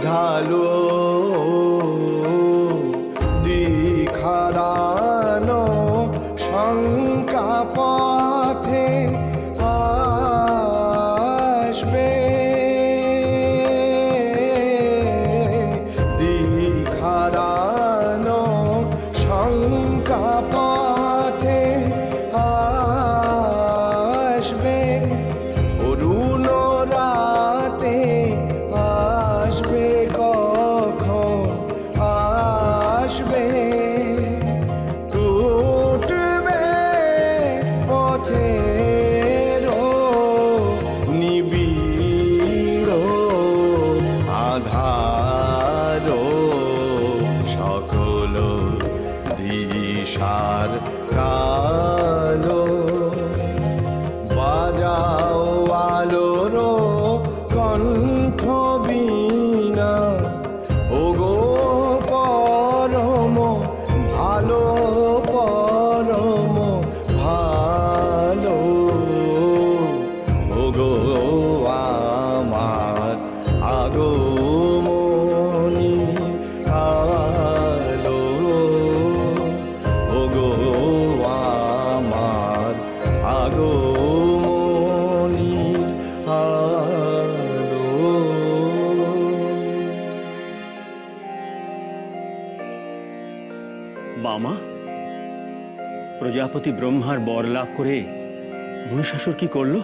ঢালো। দিখারানো শঙ্কা পথে আসবে। দিখারানো শঙ্কা পথে আসবে। অরুণ রাতে আসবে কখন আসবে। টুটবে পথের নিবিড় আধার। সকল দিশার কালো। বাজাও আলোর কণ্ঠ বীণা। ওগো পরম ভালো পরম ভালো। জাগো মনির আলো। বামা, প্রজাপতি ব্রহ্মার বর লাভ করে মহিষাসুর কি করলো?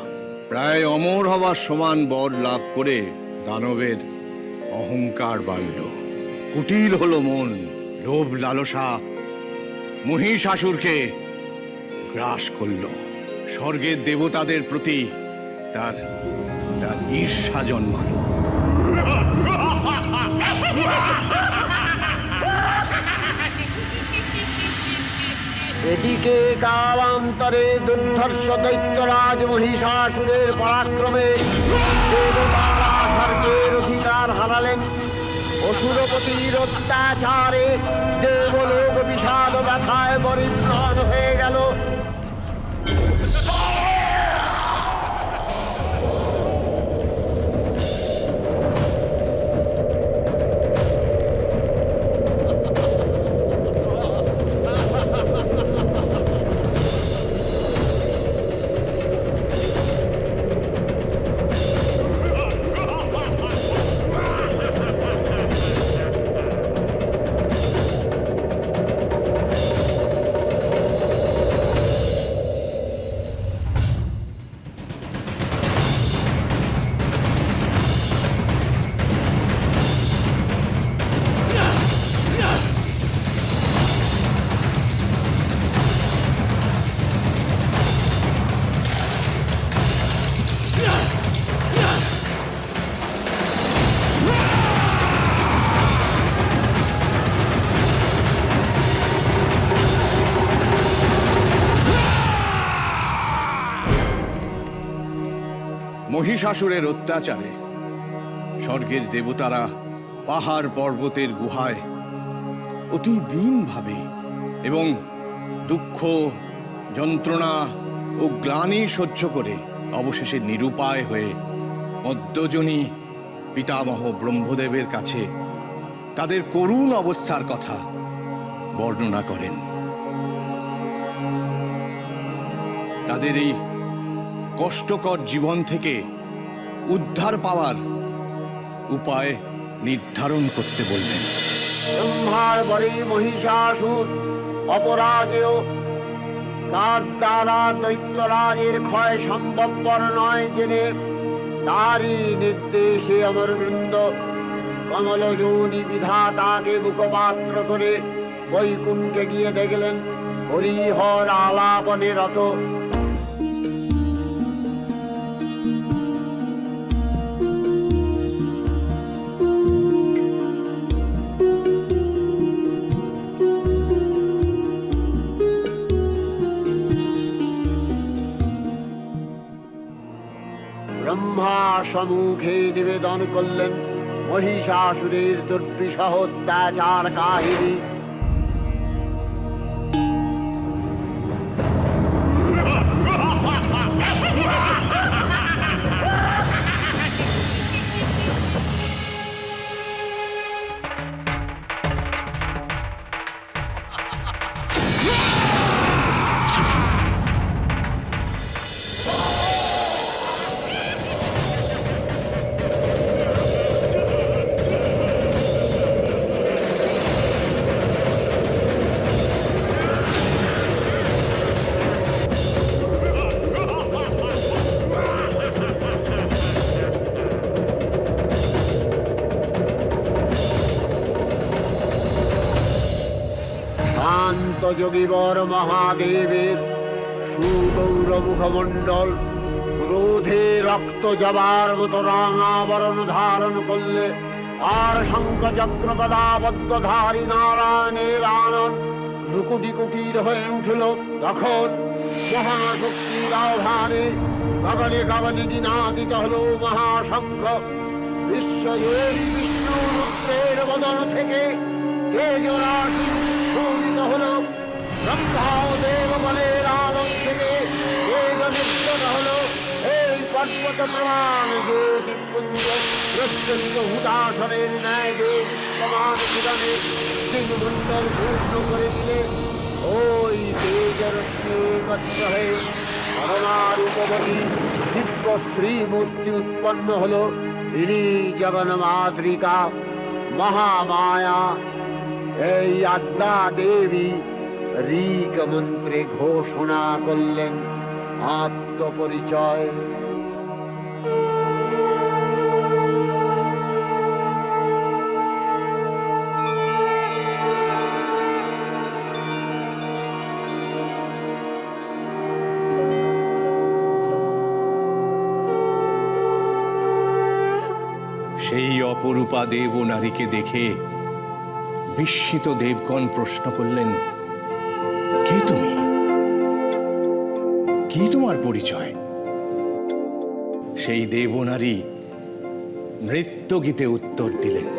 প্রায় অমর হবার সমান বর লাভ করে দানবের অহংকার বাড়ল, কুটিল হলো মন, লোভ লালসা মহিষাসুরকে গ্রাস করল। স্বর্গের দেবতাদের প্রতি তার তার ঈর্ষা জন্মালো। এদিকে কালান্তরে দুর্ধর্ষ দৈত্যরাজ মহিষাসুরের পরাক্রমে দেবতারা স্বর্গের অধিকার হারালেন। অসুরপতির অত্যাচারে দেবলোক বিষাদ ব্যথায় পরিম্লান হয়ে গেল। মহিষাসুরের অত্যাচারে স্বর্গের দেবতারা পাহাড় পর্বতের গুহায় অতি দীনভাবে এবং দুঃখ যন্ত্রণা ও গ্লানি সহ্য করে অবশেষে নিরুপায় হয়ে পদ্মজনী পিতামহ ব্রহ্মদেবের কাছে তাদের করুণ অবস্থার কথা বর্ণনা করেন। তাদের এই কষ্টকর জীবন থেকে উদ্ধার পাওয়ার উপায় নির্ধারণ করতে বললেন। ব্রহ্মার বরে মহিষাসুর অপরাজেয়, তার দ্বারা দৈত্যরাজের ক্ষয় সম্ভবপর নয় জেনে তারই নির্দেশে অমরবৃন্দ কমলযোনি বিধাতাকে মুখপাত্র করে বৈকুণ্ঠে গিয়ে দেখলেন হরিহর আলাপনে রত। ব্রহ্মা সম্মুখে নিবেদন করলেন মহিষাসুরের দুর্বিষহ অত্যাচার কাহিনী। যোগীবর মহাদেবের সুগৌর মুখমণ্ডল ক্রোধে রক্ত জবার মতো রাঙাবরণ ধারণ করলে আর শঙ্খ চক্র গদাবদ্ধ ধারী নারায়ণের আনন রুকুটি কুটির হয়ে উঠল। তখন মহাশক্তির আহ্বানে গগনে গগনে দিনাদিত হল মহাশঙ্খ। বিশ্বজুড়ে বিষ্ণু রুদ্রের বদন থেকে তেজরাশি শোভিত হল। ব্রহ্মা দেব বলের আলোক থেকে তেজ নির্গত হল। এই পর্বত প্রমাণ জ্যোতিপুঞ্জ প্রত্যন্ত হুদাসনের ন্যায় দেব সমান কিরণে দিনমণ্ডল পূর্ণ করে দিলে ওই তেজরশ্মি একত্র হয়ে পরমা রূপবতী দিব্য স্ত্রী মূর্তি উৎপন্ন হলো। ইনি জগন্মাতৃকা মহামায়া। এই আদ্যা দেবী ঋক মন্ত্রে ঘোষণা করলেন আত্মপরিচয়। সেই অপরূপা দেব নারীকে দেখে বিস্মিত দেবগণ প্রশ্ন করলেন, কে তুমি? কি তোমার পরিচয়? সেই দেবনারী নৃত্যগীতে উত্তর দিলেন,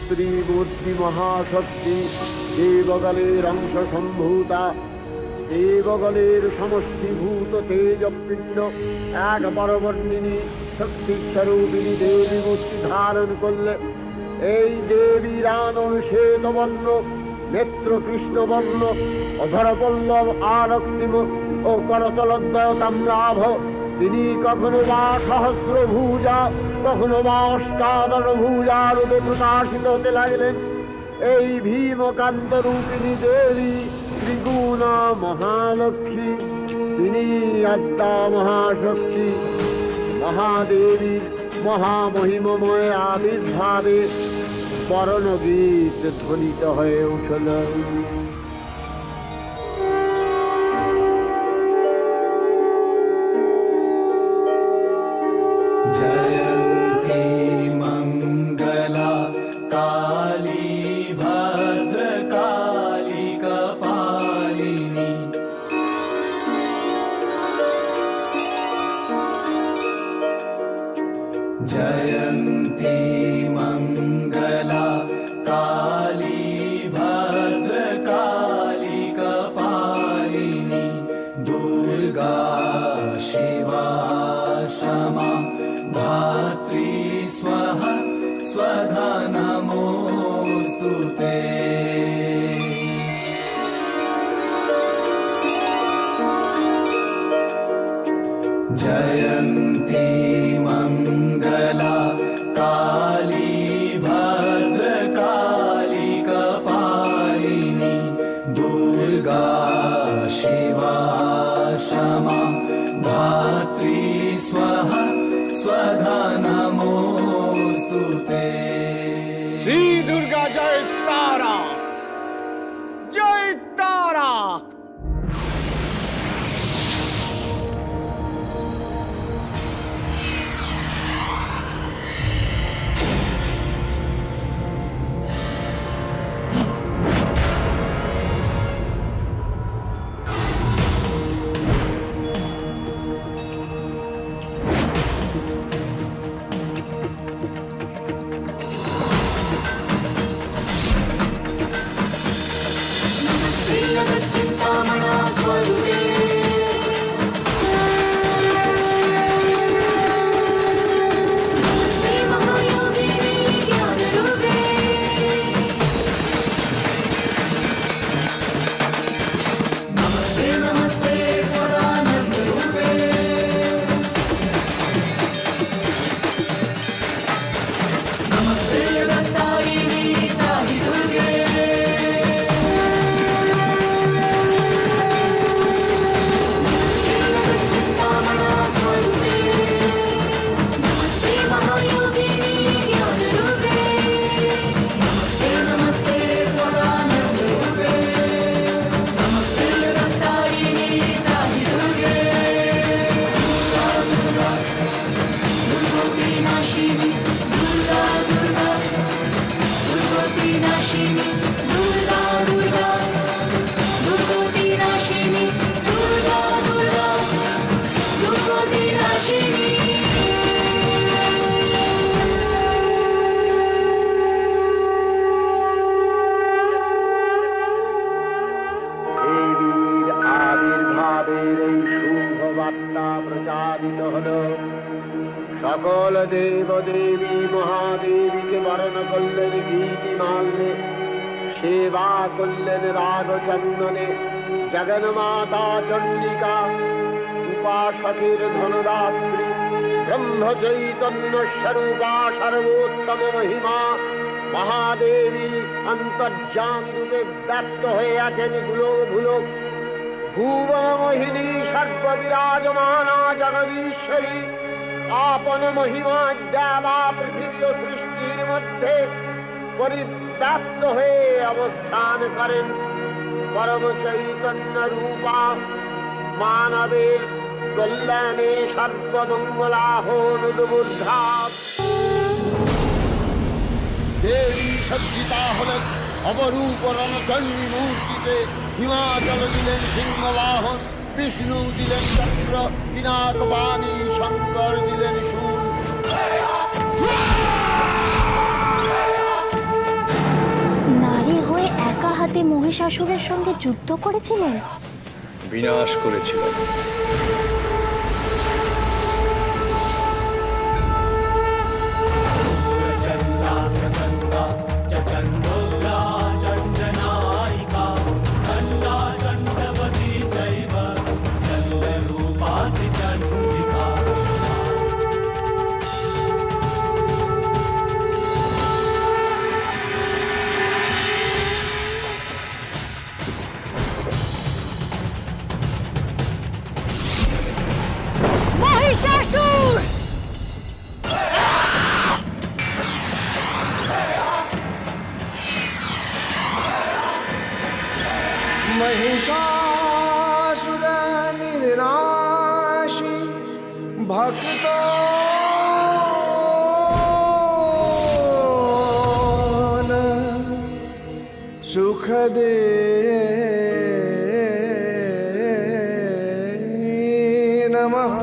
স্ত্রী মূর্তি মহাশক্তি দেবগলের অংশ সম্ভূতা। দেবগলের সমষ্টিভূত তেজপিণ্ড এক বরবর্ণিনী শক্তিস্বরূপিণী দেবী মূর্তি ধারণ করলে এই দেবীর আনন শ্বেতবর্ণ নেত্র কৃষ্ণবর্ণ অধরপল্লব আরক্তিম ও করতলদ্বয় তাম্রাভ। তিনি কখনো বা সহস্র ভুজা, কখনো বা অষ্টাদশ ভুজা রূপে প্রকাশিত হতে লাগলেন। এই ভীমকান্ত রূপিণী দেবী ত্রিগুণা মহালক্ষ্মী, তিনি আদ্যা মহাশক্তি। মহাদেবীর মহামহিমময় আবির্ভাবে বরণগীত ধ্বনিত হয়ে উঠল। जयन्ती मङ्गला काली भद्रकाली कपालिनी जयन्ती मङ्गला काली भद्रकाली कपालिनी दुर्गा शिवा क्षमा धात्री स्वाहा स्वधा नमोऽस्तु ते। जयन्ती मङ्गला काली भद्रकाली कपालिनी दुर्गा शिवा क्षमा धात्री स्वाहा स्वधा नमोऽस्तु ते। শ্রী দুর্গা জয় তারা, জয় তারা। দেবীর আবির্ভাবের এই শুভ বার্তা প্রচারিত হল। সকল দেব দেবী মহাদেবীকে বরণ করলেন গীতি মাল্যে, সেবা করলেন রাগ চন্দনে। জগন্মাতা চণ্ডিকা উপাসকের ধনদাত্রী, ব্রহ্ম চৈতন্য স্বরূপা সর্বোত্তম মহিমা মহাদেবী অন্তর্যামী রূপে ব্যক্ত হয়ে আছেন ভুলোক। ভুবন মোহিনী সর্ববিরাজমানা জগদীশ্বরী আপন মহিমা দেবা পৃথিবী ও সৃষ্টির মধ্যে পরিব্যাপ্ত হয়ে অবস্থান করেন। পরম চৈতন্য রূপা মানবের কল্যাণে সর্বমঙ্গলাহনুদ্বুদ্ধা দেবী সজ্জিতা হলেন অপরূপ রণচণ্ডী মূর্তিতে। হিমাচল দিলেন সিংহবাহন, বিষ্ণু দিলেন চক্র, পিনাকবাণী শঙ্কর দিলেন শূল। নারী হয়ে একা হাতে মহিষাসুরের সঙ্গে যুদ্ধ করেছিলেন, বিনাশ করেছিলেন। प्रचण्डा प्रचण्डा च चण्डोग्रा चण्डनाय মহিষাসুরানির নাশী ভক্ত সুখ দে নমঃ।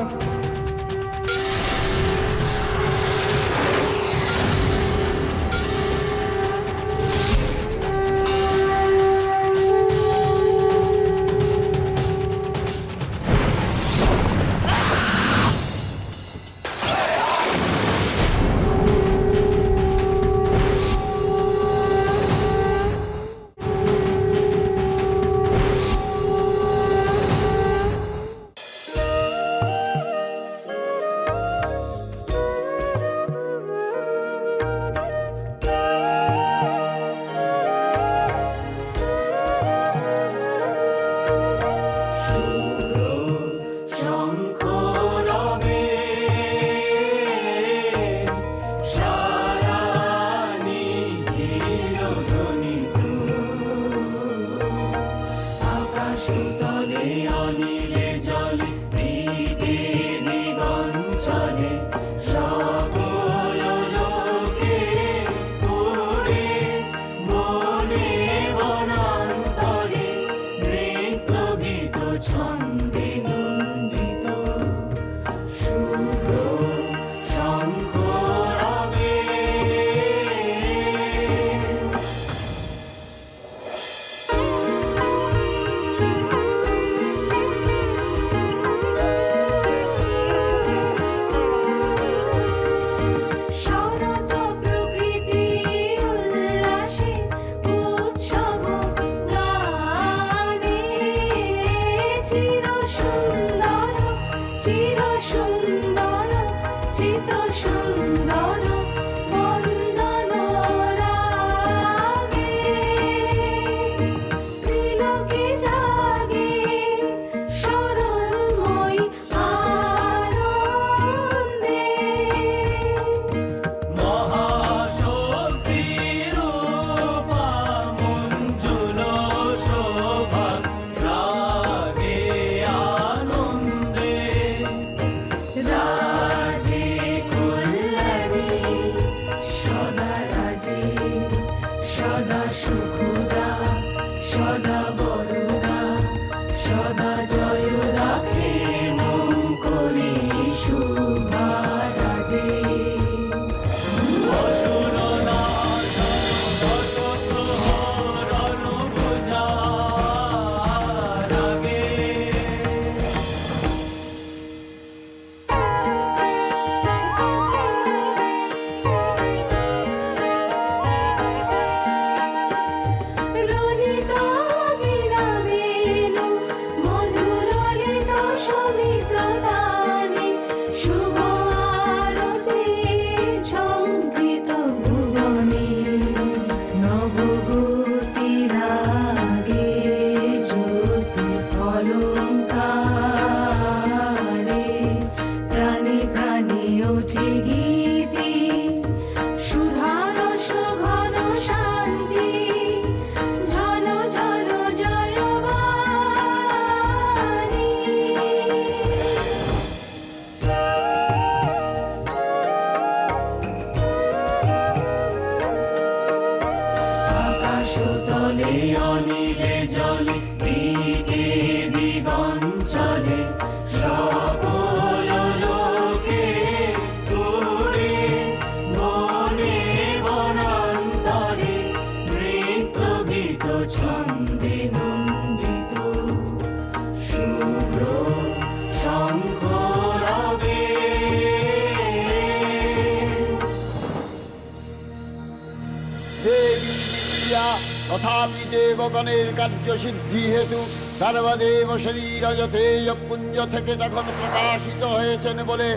তথাপি দেবগণের কার্যসিদ্ধি হেতু সর্বদেব শরীরজতেয় পুঞ্জ থেকে যখন প্রকাশিত হয়েছেন বলে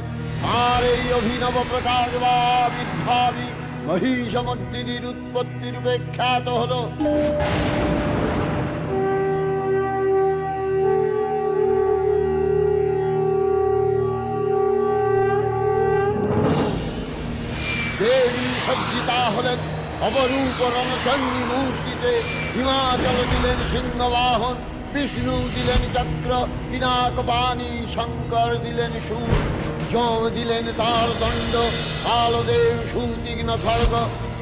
আর এই অভিনব প্রকাশ বা বিদ্ভাবী মহিষমর্দিনীর উৎপত্তি রূপে খ্যাত হল। দেবী সজ্জিতা হলেন অপরূপ রণচণ্ডী মূর্তিতে, হিমাচল দিলেন সিংহবাহন, বিষ্ণু দিলেন চক্র, পিনাকপাণি শঙ্কর দিলেন সুর, যম দিলেন তার দণ্ড, কালদেব সুতীক্ষ্ণ খড়গ,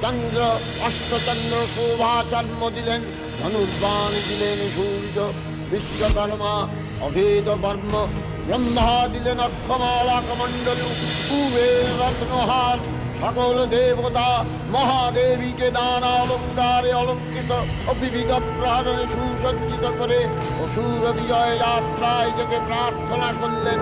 চন্দ্র অষ্টচন্দ্র শোভাচর্ম দিলেন, ধনুর্বাণ দিলেন সূর্য, বিশ্বকর্মা অভেদ বর্ম, ব্রহ্মা দিলেন অক্ষমালা কমণ্ডলু, কুবের রত্নহার, সকল দেবতা মহাদেবীকে নানা অলঙ্কারে অলঙ্কৃত ও বিবিধ প্রাণে সুসজ্জিত করে অসুর বিজয় যাত্রায় থেকে প্রার্থনা করলেন।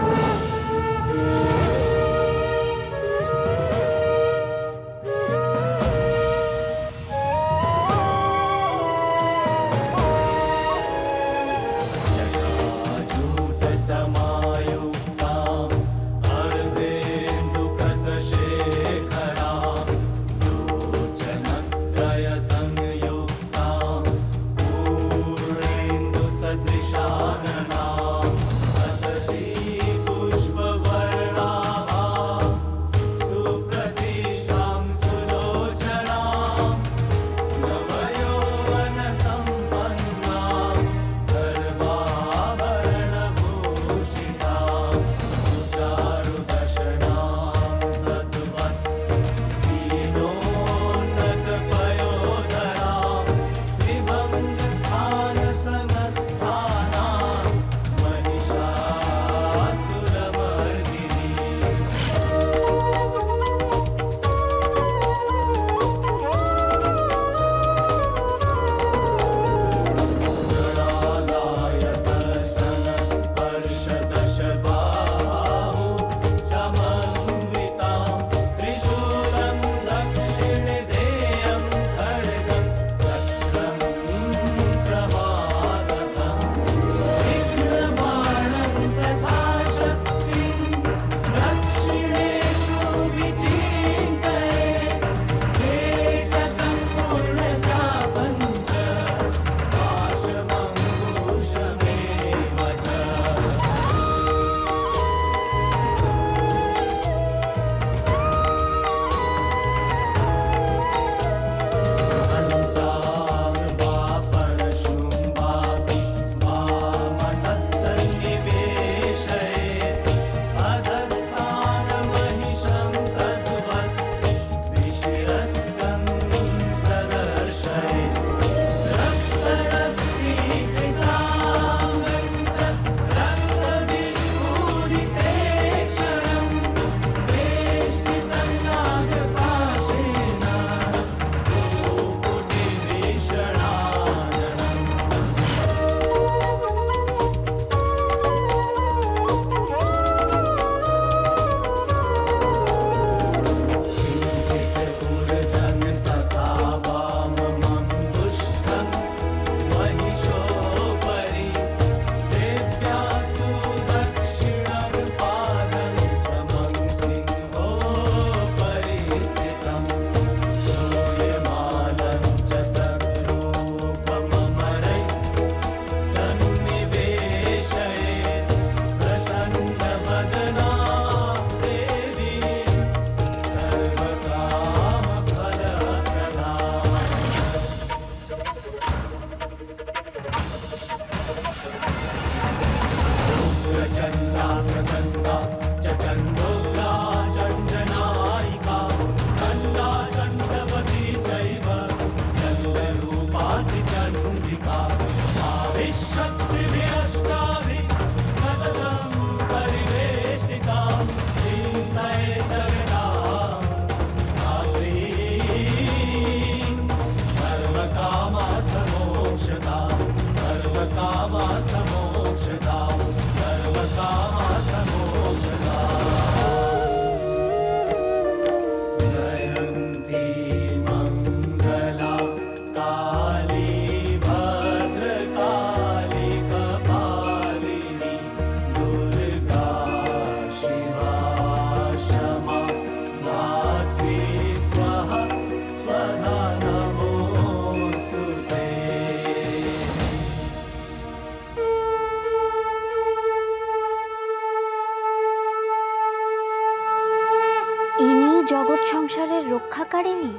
জগৎ সংসারের রক্ষাকারিণী,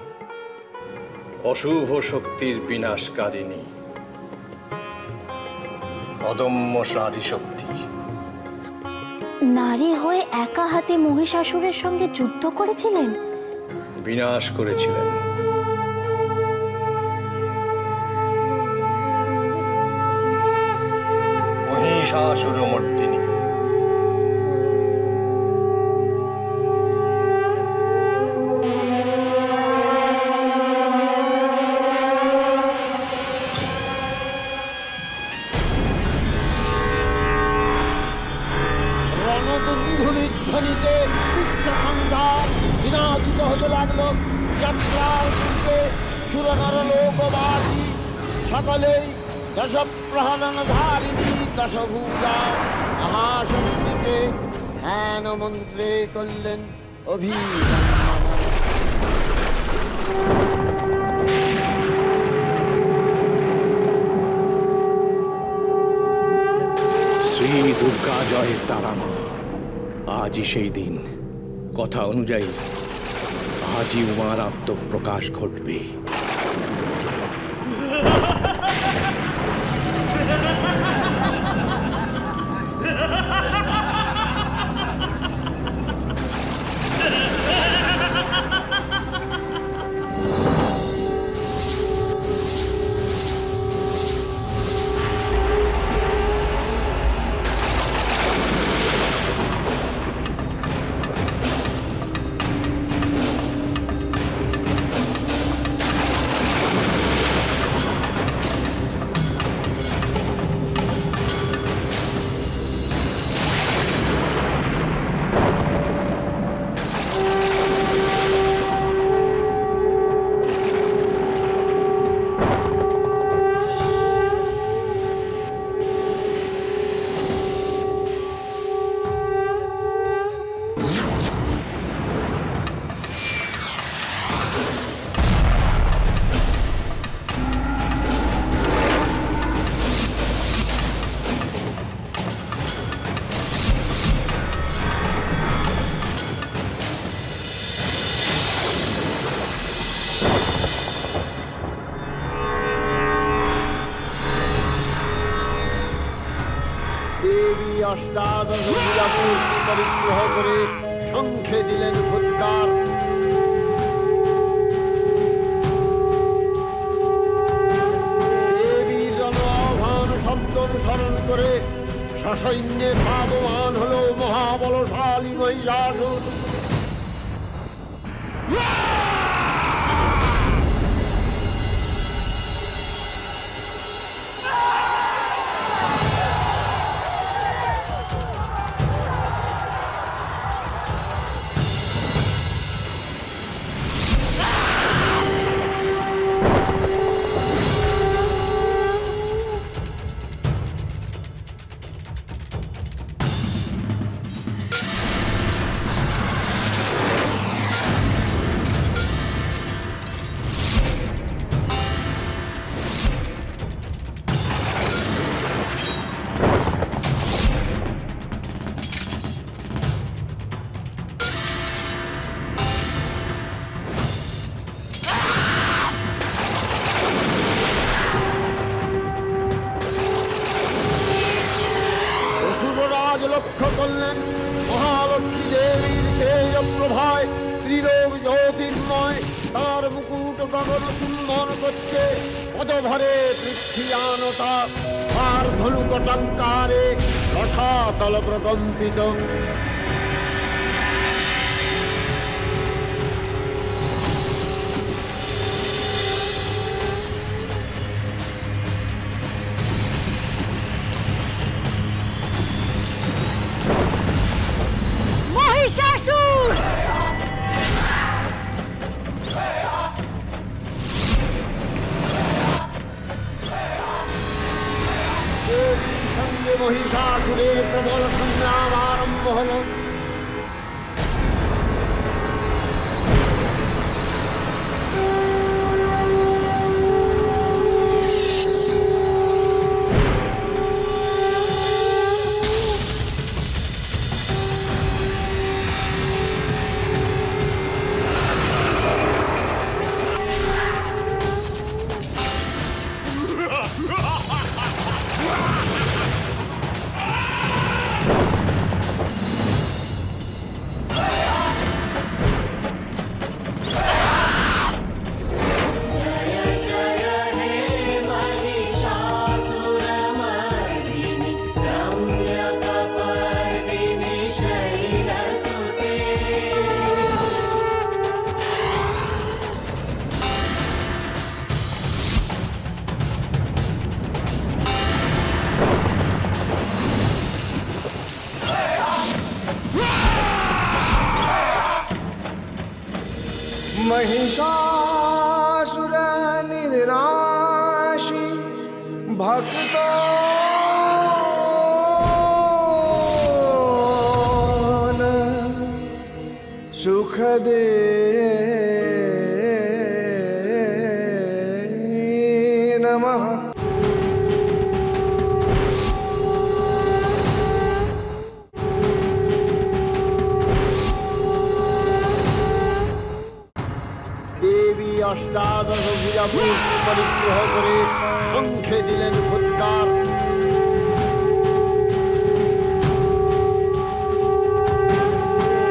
অশুভ শক্তির বিনাশকারিণী। অদম্য নারী শক্তি। নারী হয়ে একা হাতে মহিষাসুরের সঙ্গে যুদ্ধ করেছিলেন? বিনাশ করেছিলেন। মহিষাসুরমর্দিনী। রণদুন্ধুলির ধ্বনিতে সংঘাত বিনাশিত হতে লাগলো। যাত্রার পূর্বে সুরনর লোকবাসী সকলেই দশপ্রহরণধারিণী দশভূজা মহাশক্তিকে ধ্যান মন্ত্রে করলেন অভিনন্দন। শ্রী দুর্গা জয় তারামা। আজই সেই দিন। কথা অনুযায়ী আজই উমার আত্মপ্রকাশ ঘটবে। দেবী অষ্টাদশ মূর্তি পরিগ্রহ করে শঙ্খে দিলেন ফুৎকার। দেবীর জনআহ্বান শব্দ অনুসরণ করে সসৈন্যে ধাবমান হল মহাবলশালী মহিষাসুর। লক্ষ্য করলেন মহালক্ষ্মী দেবীর তেজ প্রভায় ত্রিলোক জ্যোতির্ময়। তার মুকুট গগন চুম্বন করছে, পদভরে পৃথিবীয়ানতা। তার ধনুকটঙ্কারে রসাতল প্রকম্পিত। মহিষাসুর! সঙ্গে মহিষাসুরের প্রবল সংগ্রাম আরম্ভ হল। महिषासुर निर्नाशी भक्त सुख दे नमः। দেবী অষ্টাদশ ভুজামূর্তি পরিগ্রহ করে শঙ্খে দিলেন ফুৎকার।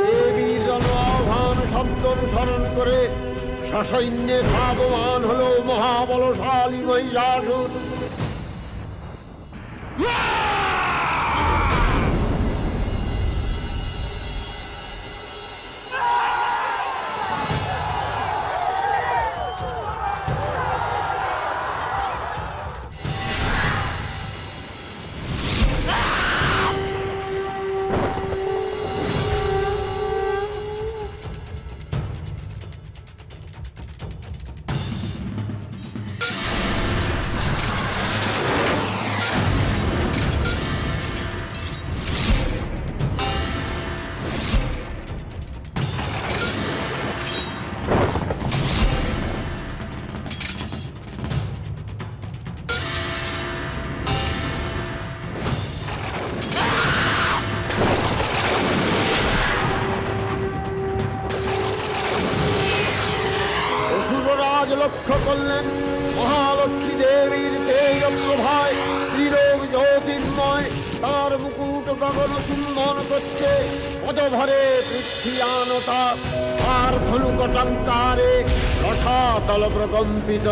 দেবীর জন আহ্বান শব্দ অনুসরণ করে সসৈন্যে ধাবমান হল মহাবলশালী মহিষাসুর। লক্ষ্য করলেন মহালক্ষ্মী দেবীর তেজ প্রভায় ত্রিলোক জ্যোতির্ময়, তার মুকুট গগন চুম্বন করছে, পদভরে পৃথিবীয়ানতা, আর ধনুকটঙ্কারে রসাতল প্রকম্পিত।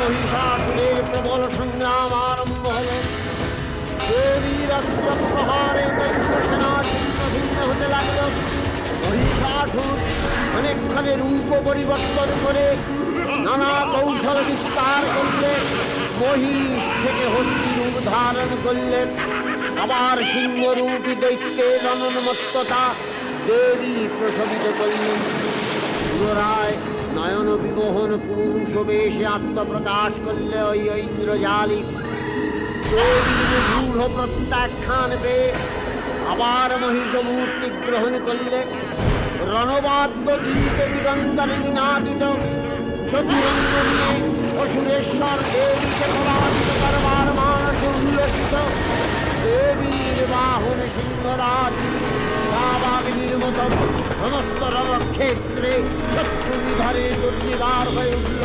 মহিষাসুরের প্রবল সংগ্রাম আরম্ভ হল। দেবীর অস্ত্র প্রহারে দৈত্যসেনা ছিন্ন ভিন্ন হতে লাগল। মহিষাসুর অনেকখানে রূপ পরিবর্তন করে নানা কৌশল বিস্তার করলেন। মহিষ থেকে হস্তি রূপ ধারণ করলেন। আবার সিংহরূপী দৈত্যের অনন্মত্ততা দেবী প্রশমিত করলেন। পুনরায় নয়ন বিমোহন পুরুষ বেশে আত্মপ্রকাশ করলে ওই ঐন্দ্রজালী। দেবীর মূঢ় প্রত্যাখ্যান পেয়ে আবার মহিষ মূর্তি গ্রহণ করলে। রণবাদ্য গীত দিগন্তরে নিনাদিত চতুরঙ্গ নিয়ে অসুরেশ্বর দেবীকে পরাজিত করবার মানস উল্লসিত। দেবীর বাহন সিংহরাজ বাঘিনীর মতন সমস্ত রণক্ষেত্রে শত্রু নিধারে দুর্নিবার হয়ে উঠল।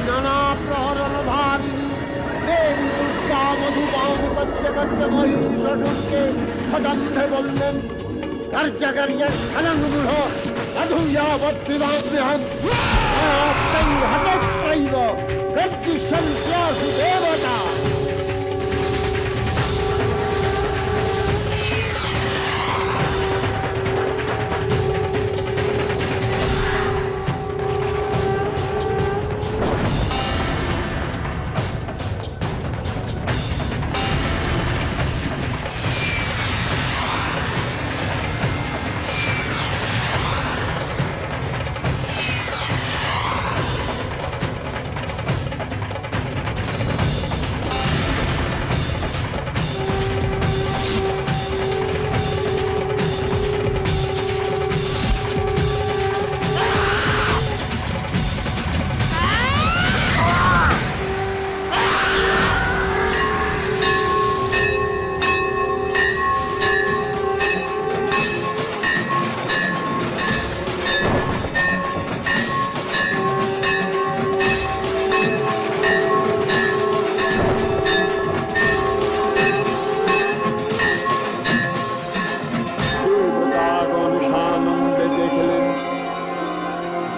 নানা প্রহরণধারিণী দেবী দুর্গা মধুপান করতে করতে মহিষাসুরকে সদম্ভে বললেন, কার্যকার্য স্থানানুরূঢ় মধুয়াবদ্বিবাহ্যহম হতপ্রাইব প্রত্যুষন্ত্যাসু দেবতা।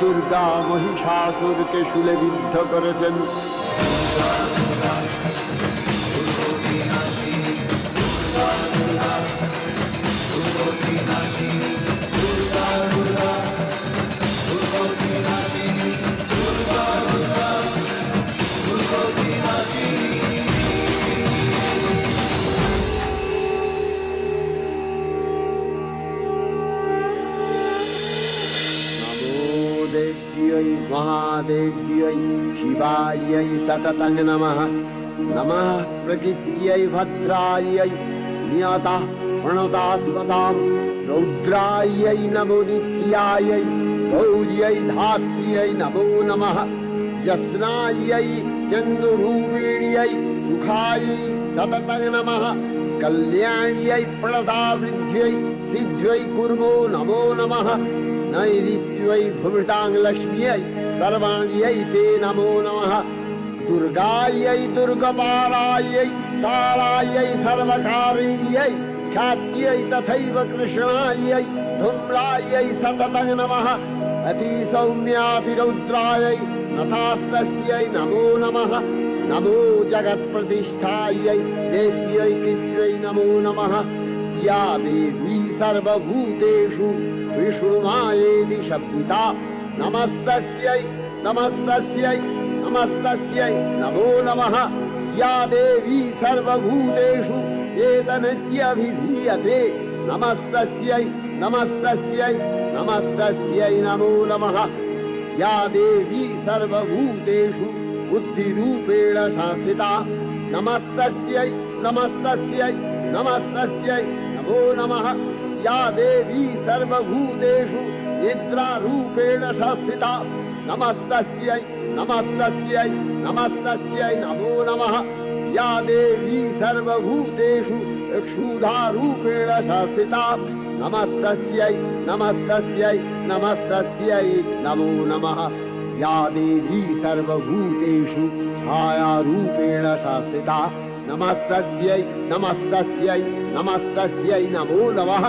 দুর্গা মহিষাসুরকে শূলে বিদ্ধ করেছেন। देव्यै महादेव्यै शिवायै सततं नमः। नमः प्रकृत्यै भद्रायै नियता प्रणतास्पदां रौद्रायै नमो नित्यायै गौर्यै धात्र्यै नमो नमः। जस्नायै चन्द्ररूपिण्यै सुखायै सततं नमः। कल्याण्यै प्रणतावृद्ध्यै सिद्ध्यै कुर्मो नमो नमः। नैरित्यै भुवृतां लक्ष्म्यै सर्वाण्यै ते नमो नमः। दुर्गायै दुर्गपालायै तारायै सर्वकारिण्यै ख्यात्यै तथैव कृष्णायै धूम्रायै सततं नमः। अतिसौम्यातिरौद्रायै नथास्तस्यै नमो नमः। नमो जगत्प्रतिष्ठायै देव्यै कृत्यै नमो नमः। या देवी सर्वभूतेषु विष्णुमायेति शब्दिता नमस्तस्यै नमस्तस्यै नमस्तस्यै नमो नमः। या देवी सर्वभूतेषु एतनित्यभिधीयते नमस्तस्यै नमस्तस्यै नमस्तस्यै नमो नमः। या देवी सर्वभूतेषु बुद्धिरूपेण संस्थिता नमस्तस्यै नमस्तस्यै नमस्तस्यै नमो नमः। या देवी सर्वभूतेषु निद्रारूपेण संस्थिता नमस्तस्यै नमस्तस्यै नमस्तस्यै नमो नमः। या देवी सर्वभूतेषु क्षुधारूपेण संस्थिता नमस्तस्यै नमस्तस्यै नमस्तस्यै नमो नमः। या देवी सर्वभूतेषु छायारूपेण संस्थिता नमस्तस्यै नमस्तस्यै नमस्तस्यै नमो नमः।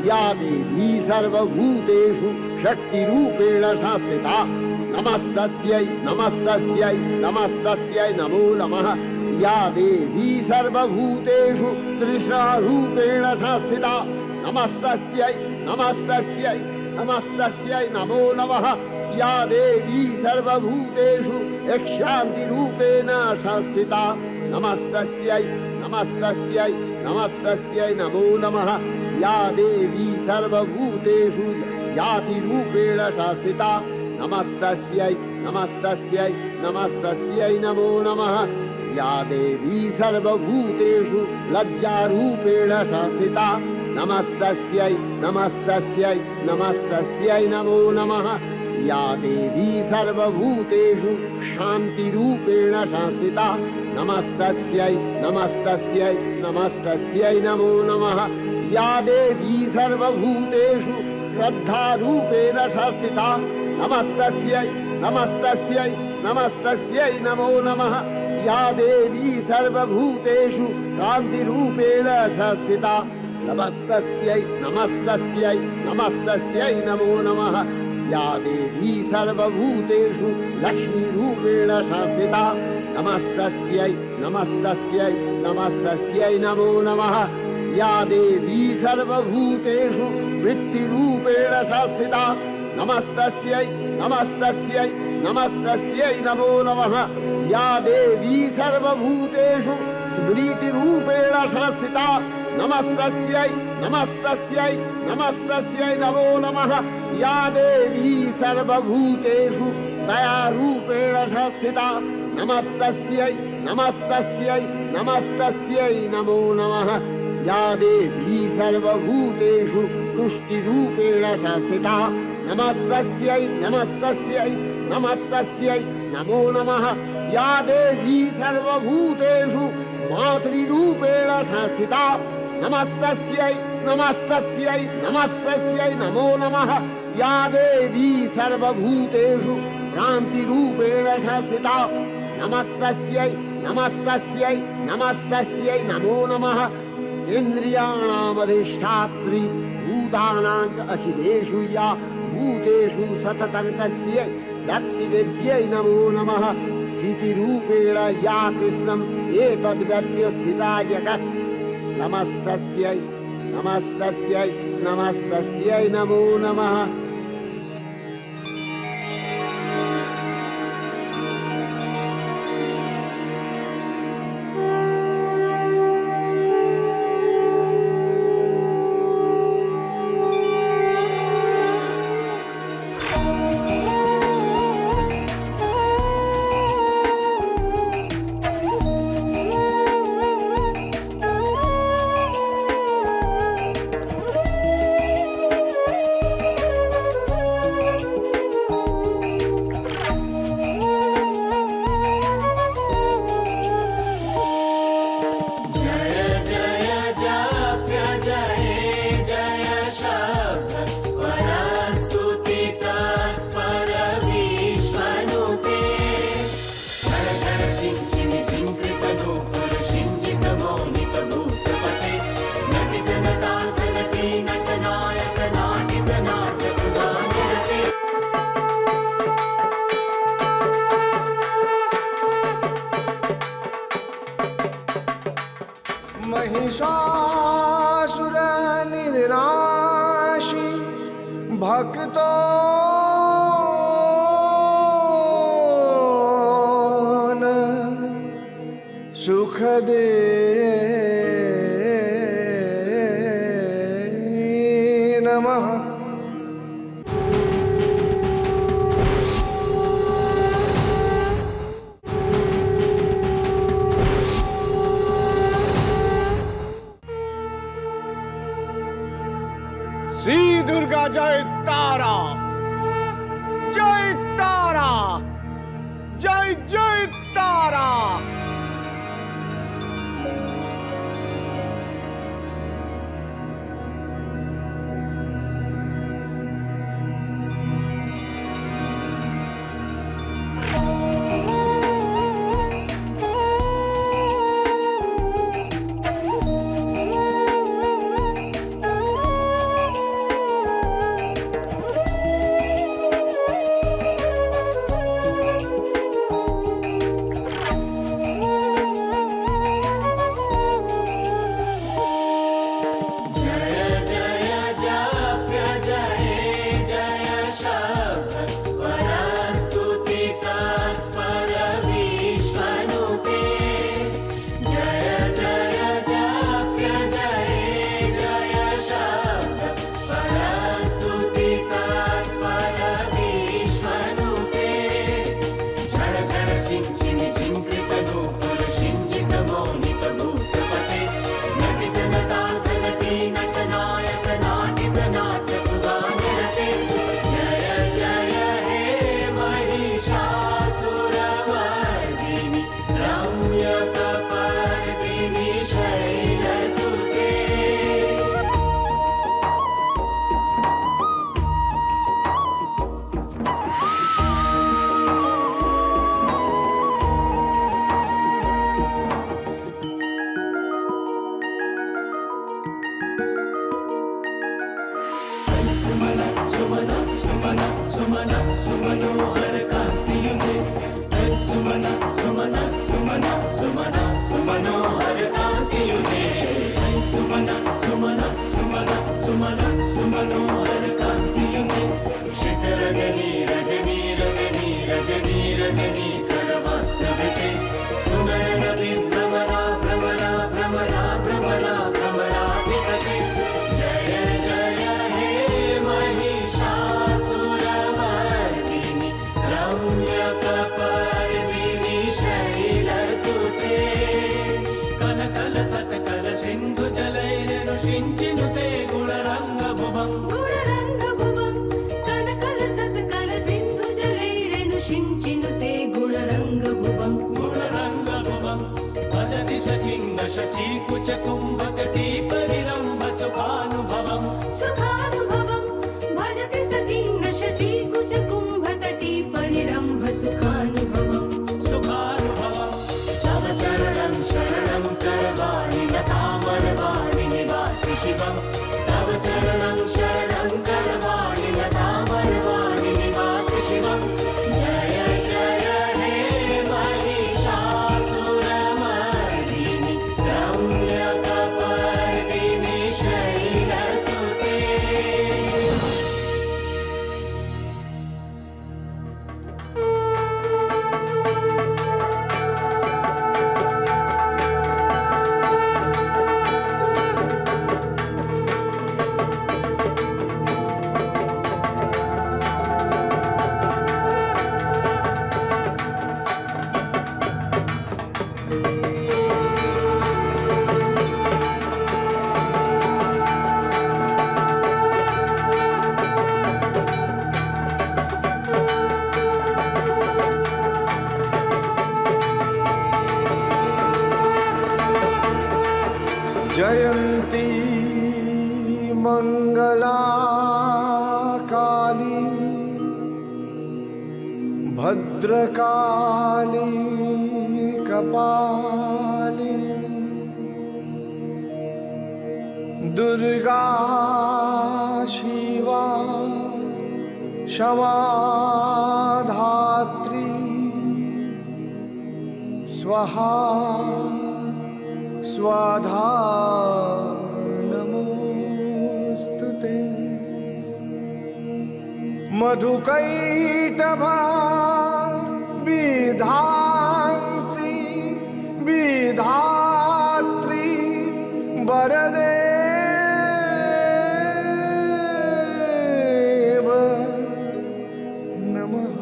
या देवी सर्वभूतेषु शक्तिरूपेण संस्थिता नमस्तस्यै नमस्तस्यै नमस्तस्यै नमो नमः। या देवी सर्वभूतेषु तृष्णारूपेण संस्थिता नमस्तस्यै नमस्तस्यै नमस्तस्यै नमो नमः। या देवी सर्वभूतेषु यक्षान्तिरूपेण संस्थिता नमस्तस्यै नमस्तस्यै नमस्तस्यै नमो नमः। या देवी सर्वभूतेषु जातिरूपेण संस्थिता नमस्तस्यै नमस्तस्यै नमस्तस्यै नमो नमः। या देवी सर्वभूतेषु लज्जारूपेण संस्थिता नमस्तस्यै नमस्तस्यै नमस्तस्यै नमो नमः। या देवी सर्वभूतेषु शान्तिरूपेण संस्थिता नमस्तस्यै नमस्तस्यै नमस्तस्यै नमो नमः। या देवी सर्वभूतेषु श्रद्धारूपेण संस्थिता नमस्तस्यै नमस्तस्यै नमस्तस्यै नमो नमः। या देवी सर्वभूतेषु कान्तिरूपेण संस्थिता नमस्तस्यै नमस्तस्यै नमस्तस्यै नमो नमः। या देवी सर्वभूतेषु लक्ष्मीरूपेण संस्थिता नमस्तस्यै नमस्तस्यै नमस्तस्यै नमो नमः। या देवी सर्वभूतेषु वृत्तिरूपेण संस्थिता नमस्तस्यै नमस्तस्यै नमस्तस्यै नमो नमः। या देवी सर्वभूतेषु स्मृतिरूपेण संस्थिता नमस्तस्यै नमस्तस्यै नमस्तस्यै नमो नमः। या देवी सर्वभूतेषु दयारूपेण संस्थिता नमस्तस्यै नमस्तस्यै नमस्तस्यै नमो नमः। या देवी सर्वभूतेषु तुष्टिरूपेण संस्थिता नमस्तस्यै नमस्तस्यै नमस्तस्यै नमो नमः। या देवी सर्वभूतेषु मातृरूपेण संस्थिता नमस्तस्यै नमस्तस्यै नमस्तस्यै नमो नमः। या देवी सर्वभूतेषु भ्रान्तिरूपेण संस्थिता नमस्तस्यै नमस्तस्यै नमस्तस्यै नमो नमः। इन्द्रियाणामधिष्ठात्री भूतानां अखिलेषु या भूतेषु सततं तस्यै व्यक्तिवेद्यै नमो नमः स्थितिरूपेण या कृष्णम् एतद्व्यक्त्य स्थिता जगत् नमस्तस्यै नमस्तस्यै नमस्तस्यै नमो नमः। महिषासुर निर्नाशी भक्तो सुख दे नमः। श्री दुर्गा जय तारा, जय तारा, जय जय तारा। शरणं शरणं जयंती मंगला काली भद्रकाली कपाली दुर्गा शिवा क्षमा धात्री स्वाहा स्वाधा नमोस्तुते मधुकैटभा विधांसि विधात्री वरदेव नमः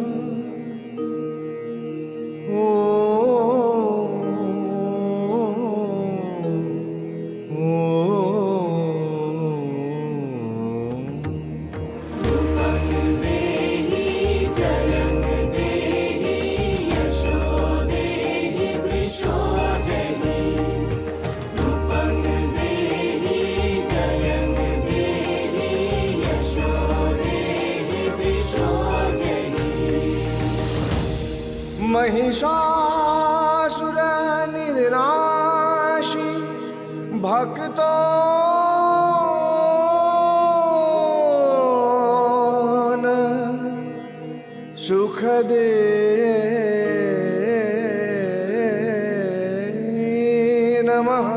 महिषासुर निर्नाशी भक्तो सुख दे नमः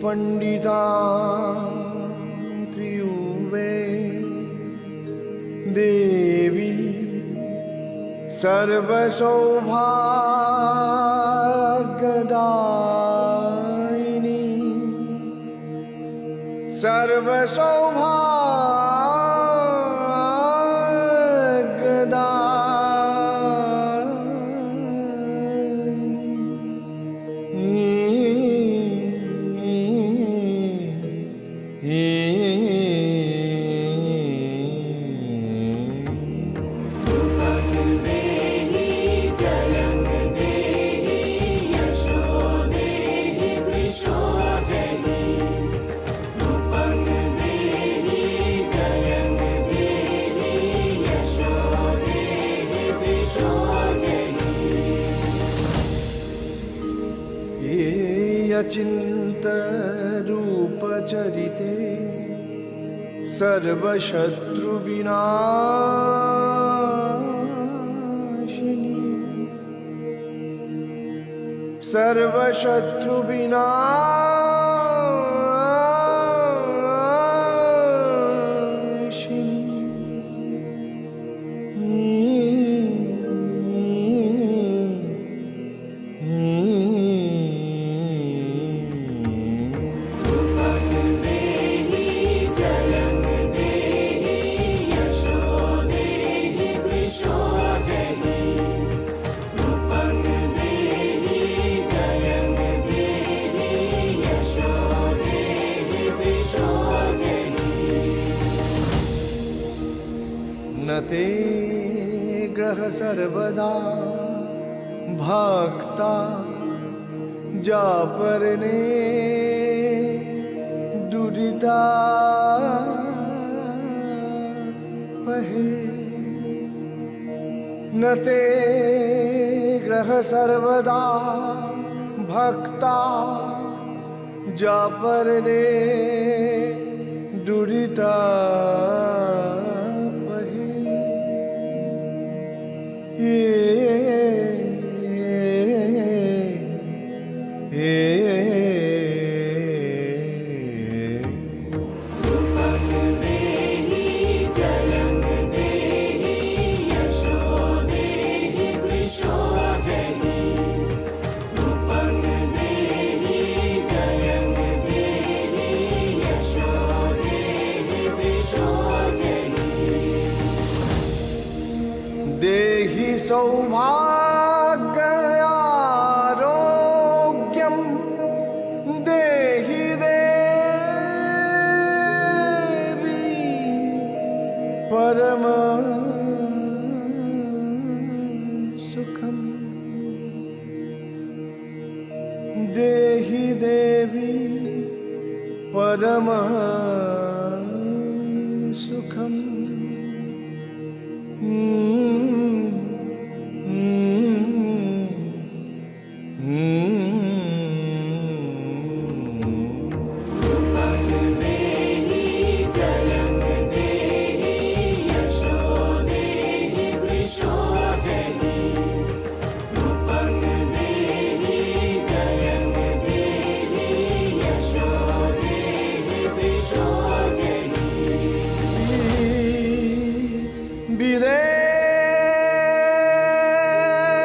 पंडिता त्रियुवे देवी सर्वसौभाग्यदायिनी अचिंत रूप चरिते सर्वशत्रु विनाशिनी सर्वशत्रु ते ग्रह सर्वदा भक्ता जापरने दुरिता पहे न ते ग्रह सर्वदा भक्ता जापरने दुरिता यशो देहि वृषो जहि सौभाग्यारोग्यं देहि देवी परम सुखम देहि देवी परम सुखम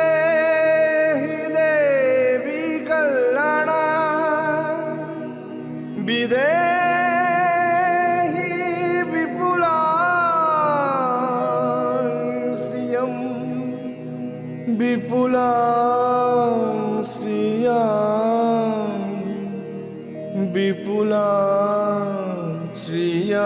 विदेहि देवी कल्याणा विदेहि विपुला श्रियं विपुला श्रिया विपुला श्रिया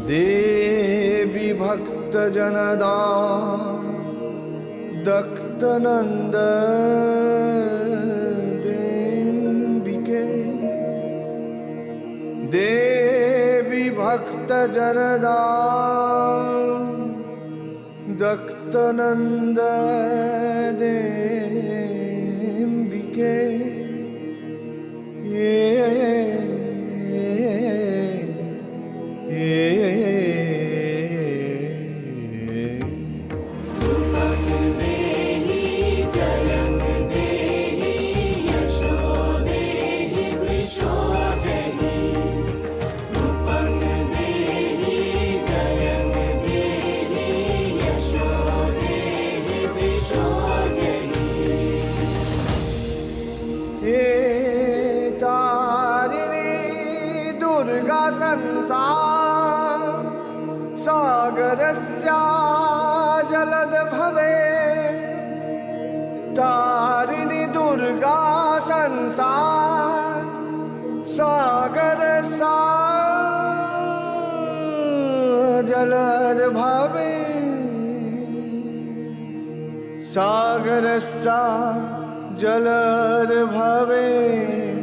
देवी भक्त जनदा दक्तनंद देंबिके देवी भक्त जनदा दक्तनंद देंबिके दुर्गा संसार सागरस्या जलद भवे तारिणी दुर्गा संसार सागरस्या जलद भवे सागरस्या जलद भवे